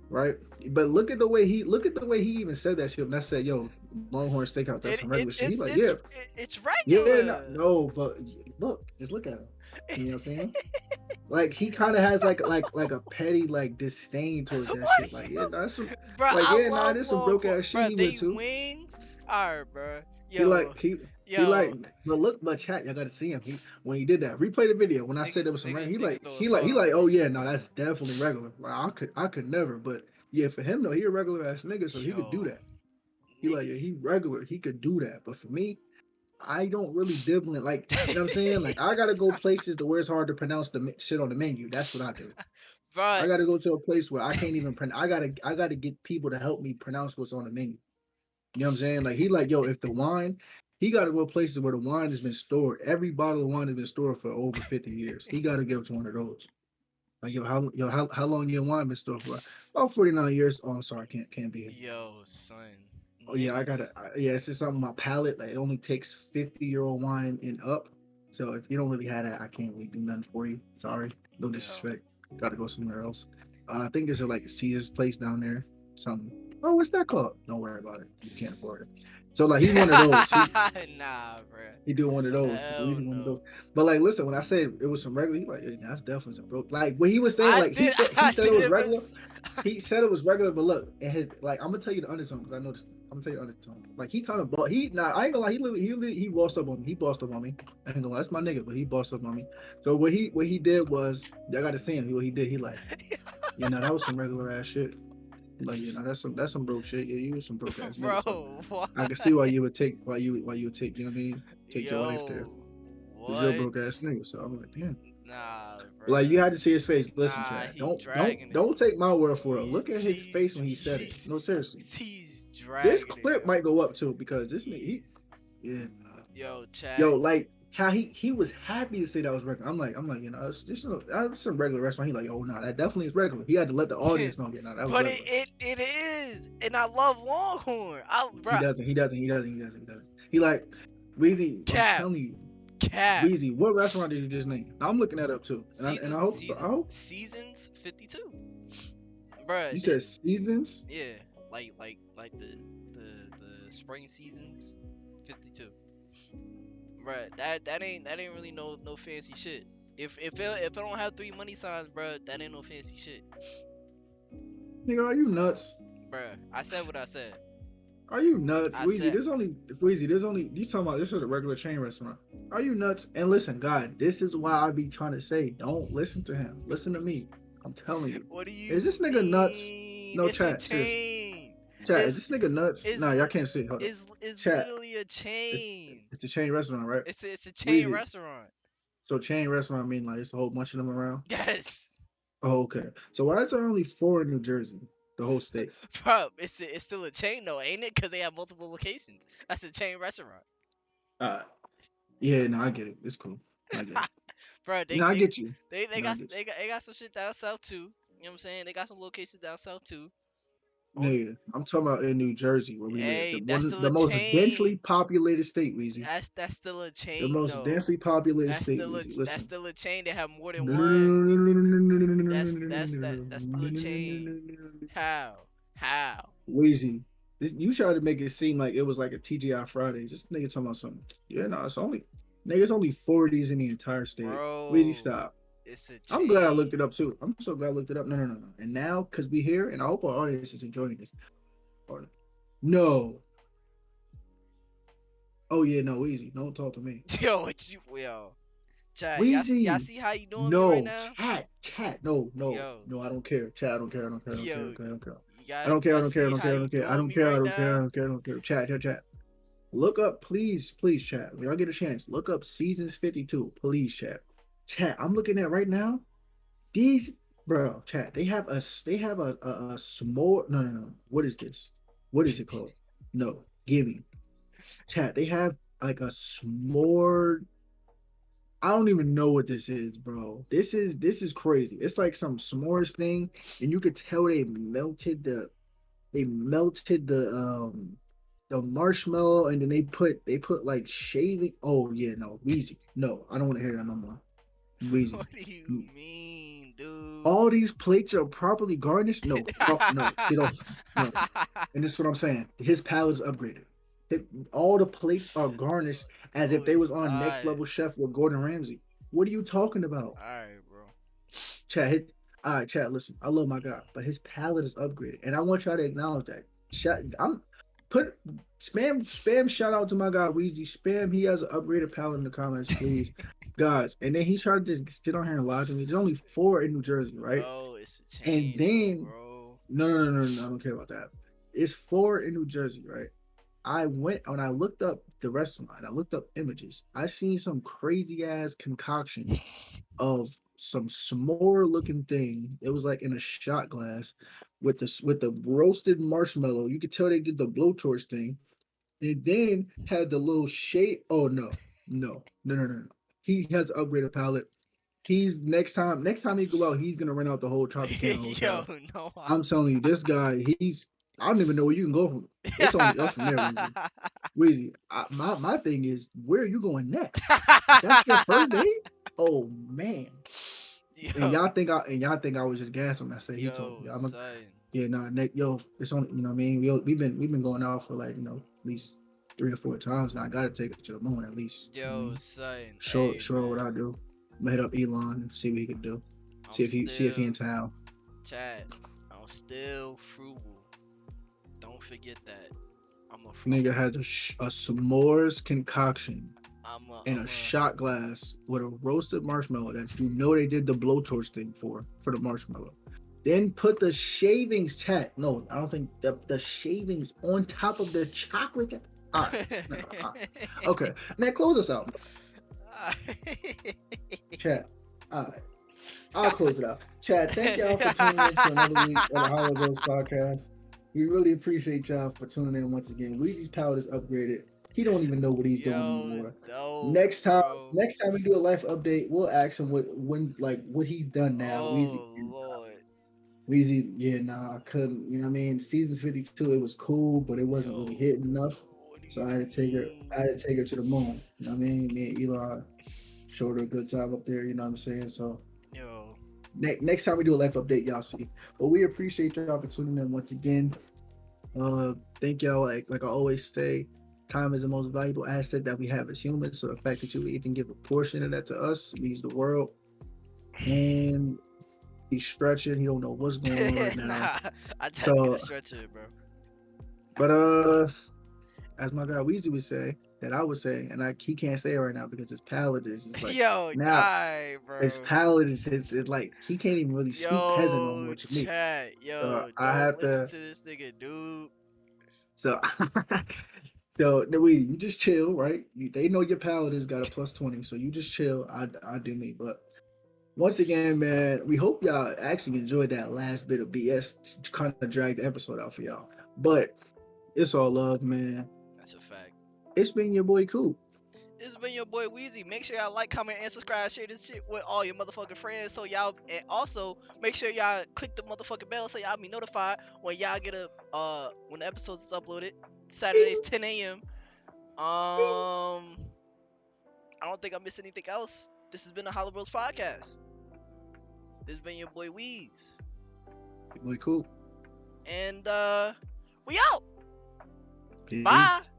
Right? But look at the way he even said that shit. And I said, "Yo, Longhorn Steakhouse, that's some regular shit." He's like, "Yeah, It's yeah, no, regular. no, but look, just look at him. You know what I'm saying? Like he kind of has like a petty like disdain towards that What? shit. Like yeah, nah, that's some Bro, like I yeah, nah, love there's some broke Longhorn. ass shit Bro, he went they to. wings. Alright, bro. He Yo, like he yo. like but look but chat y'all got to see him. He when he did that replay the video when I said Nigga, there was some nigga, regular. He nigga like throw a he like he song. like oh yeah no that's definitely regular. Like I could never but yeah for him though he a regular ass nigga so he could do Yo, that. He like yeah niggas. he regular he could do that but for me I don't really dibble in like you know what I'm saying like I gotta go places to where it's hard to pronounce the shit on the menu. That's what I do. Bro, I got to go to a place where I can't even pronounce. I gotta get people to help me pronounce what's on the menu. You know what I'm saying? Like he like yo, if the wine, he got to go places where the wine has been stored. Every bottle of wine has been stored for over 50 years. He got to give it to one of those. Like how long your wine been stored for? About 49 years. Oh, I'm sorry, can't be here. yo, son. Oh yeah, I gotta. Niggas. Yeah, it's just something on my palate. Like it only takes 50-year-old wine and up. So if you don't really have that, I can't really do nothing for you. Sorry, no Yo. disrespect. Got to go somewhere else. I think it's like a Caesar's place down there. Something. Oh, what's that called? Don't worry about it. You can't afford it. So like he's one of those. Nah, bro. He do one of those. Hell Weezy one of no. those. But like, listen, when I said it was some regular, he like, hey, that's definitely some broke. Like what he was saying, I like did. he I said it was did. regular. He said it was regular, but look, and his like I'm gonna tell you the undertone because I noticed. I'm gonna tell you the undertone. Like he kind of bought. I ain't gonna lie. He bossed up on me. He bossed up on me. I ain't gonna lie. That's my nigga, but he bossed up on me. So what he did was I got to see him. What he did, he like, you know, that was some regular ass shit. Like you know, that's some broke shit. Yeah, you was some broke ass nigga. So Bro, what? I can see why you would take you know what I mean take your wife there. Yo, Cause you're a what? broke ass nigga. So I'm like, damn. Nah, Like bro. you had to see his face. Listen, Nah, Chad. he Don't dragging it. don't take my word for it. Look at his face when he said it. He's No, seriously. he's This dragging it, clip might yo. go up too because this nigga, He's yeah. yo, Yo, chat. like how he was happy to say that was regular. I'm like, you know, it's just some regular restaurant. He like, oh no, that definitely is regular. He had to let the audience know, yeah, no, that was But regular. it is, and I love Longhorn. He Bro, doesn't. He doesn't. He doesn't. He doesn't. He doesn't. He like, Weezy. I'm cap, telling you, cap. Weezy. What restaurant did you just name? I'm looking that up too, and I hope Seasons 52, bro. you said seasons. Yeah, like the spring seasons 52, bro. That ain't really no fancy shit. If I don't have three money signs, bro, that ain't no fancy shit, Nigga, are you nuts? bro. I said what I said. Are you nuts, I Weezy? said, There's only you talking about this is a regular chain restaurant. Are you nuts? And listen, God, this is why I be trying to say, don't listen to him. Listen to me. I'm telling you. what do Is you this nigga nuts? mean? No, It's a chat, seriously. chain. Chat, is It's this nigga nuts? is Nah, y'all can't see it. Hold up. is Chat, literally a it's chain. it's a chain restaurant, right? It's a chain Weezy. restaurant. So chain restaurant I mean like it's a whole bunch of them around. Yes. Oh, okay. So why is there only four in New Jersey? The whole state. Bro, it's still a chain though, ain't it? Because they have multiple locations. That's a chain restaurant. Yeah, no, I get it. It's cool. I get it. Bro, No, I get you. they No, I got get you. they got some shit down south too. You know what I'm saying? They got some locations down south too. On Nigga, I'm talking about in New Jersey where we live. Hey, that's still The a most densely chain. populated state, Weezy. That's still a The chain most though. densely populated state, Weezy. That's Listen. still a chain. They have more than No, one. That's still a chain. How? How? Weezy. You tried to make it seem like it was like a TGI Fridays. This nigga talking about something. Yeah, no, it's only 40s in the entire state. Weezy, Bro, stop. it's a I'm glad I chain. looked it up too. I'm so glad I looked it up. No. And now, because we here, and I hope our audience is enjoying this. No. Oh yeah, no, easy. Don't talk to me. Yo, what you yo. Chat, y'all Weezy. see how you doing me right No, now? chat. No, no, Yo, no. I don't care. Chat. I don't care. I don't care. I don't care. I yo, don't care. I don't care. I y'all don't care. I y'all don't care. I see don't how care. I you don't care. I doing don't me care. I right don't care. I now? don't care. I don't care. Chat. Look up, please, chat. When y'all get a chance, look up seasons 52. Please, chat. Chat. I'm looking at right now. These, bro, chat. They have a small. No. What is this? What is it called? No, give me chat. They have like a s'more. I don't even know what this is, bro. This is crazy. It's like some s'mores thing, and you could tell they melted the marshmallow, and then they put like shaving. Oh yeah, no, Weezy. No, I don't want to hear that no more. Weezy. What do you mean, dude? All these plates are properly garnished. No, get off. No, get off. No. And this is what I'm saying. His palate's upgraded. All the plates are garnished as No, if they was it's on Next not. Level Chef with Gordon Ramsay. What are you talking about? Alright, bro. Chat, all right, chat, listen. I love my guy, but his palate is upgraded. And I want y'all to acknowledge that. I'm put spam shout out to my guy Weezy. Spam he has an upgraded palate in the comments, please. Guys. And then he tried to just sit on here and lie to me. There's only 4 in New Jersey, right? Bro, it's a And chain though, then bro. no, I don't care about that. It's 4 in New Jersey, right? I went and I looked up the restaurant. I looked up images. I seen some crazy ass concoction of some s'more looking thing. It was like in a shot glass with the roasted marshmallow. You could tell they did the blowtorch thing. And then had the little shade. Oh no. He has an upgraded palette. He's next time he go out, he's gonna rent out the whole Tropicana Yo, hotel. no. I'm telling you, this guy, I don't even know where you can go from. It's only up from there, Weezy. Weezy, my thing is, where are you going next? That's your first date? Oh man. And Yo, y'all think I was just gassing when I said he told yo, me. son. Yeah, nah, Nick, yo, it's on. You know what I mean? We've been going out for like at least 3 or 4 times now. I gotta take it to the moon at least. You know what I Yo, mean? son. Show Hey, show what I man. do. I'm gonna hit up Elon and see what he can do. I'm See if he in still, town. chat. I'm still frugal. Don't forget that. Nigga has a s'mores concoction in a I'm a, shot glass with a roasted marshmallow that you know they did the blowtorch thing for the marshmallow. Then put the shavings, chat. No, I don't think the shavings on top of the chocolate. All right, no, all right. Okay, man, close us out, chat. All right, I'll close it out. Chat, thank y'all for tuning in to another week of the HoloBros podcast. We really appreciate y'all for tuning in once again. Weezy's palette is upgraded. He don't even know what he's doing Yo, anymore. no, Next time, bro. next time we do a life update, we'll ask him what he's done now. Weezy, Oh, Lord. yeah, nah, I couldn't. You know what I mean? Seasons 52, it was cool, but it wasn't really Yo, hitting enough. what do So you I had to take her. mean? I had to take her to the moon. You know what I mean? Me and Elon showed her a good time up there. You know what I'm saying? So Yo, next time we do a life update, y'all see. But we appreciate y'all for tuning in once again. Thank y'all. Like I always say, time is the most valuable asset that we have as humans. So the fact that you even give a portion of that to us means the world. And he's stretching. He don't know what's going on right now. nah, I just had to get a So, stretcher, bro. but as my guy Weezy would say, that I would say, and he can't say it right now because his palate is just like Yo, now die, his bro. palate is it's like he can't even really speak peasant no Yo, more to me. chat. So Yo, I don't have listen to. to this nigga, dude. So so the way you just chill, right? They know your palate has got a plus 20, so you just chill. I do me, but once again, man, we hope y'all actually enjoyed that last bit of BS to kind of drag the episode out for y'all. But it's all love, man. That's a fact. It's been your boy Coop. This has been your boy Weezy. Make sure y'all like, comment, and subscribe. Share this shit with all your motherfucking friends. So y'all, and also make sure y'all click the motherfucking bell so y'all be notified when y'all get when the episode is uploaded. Saturdays 10 a.m. I don't think I missed anything else. This has been the HoloBros podcast. This has been your boy Weez. Your boy Coop. And we out. Bye. Peace.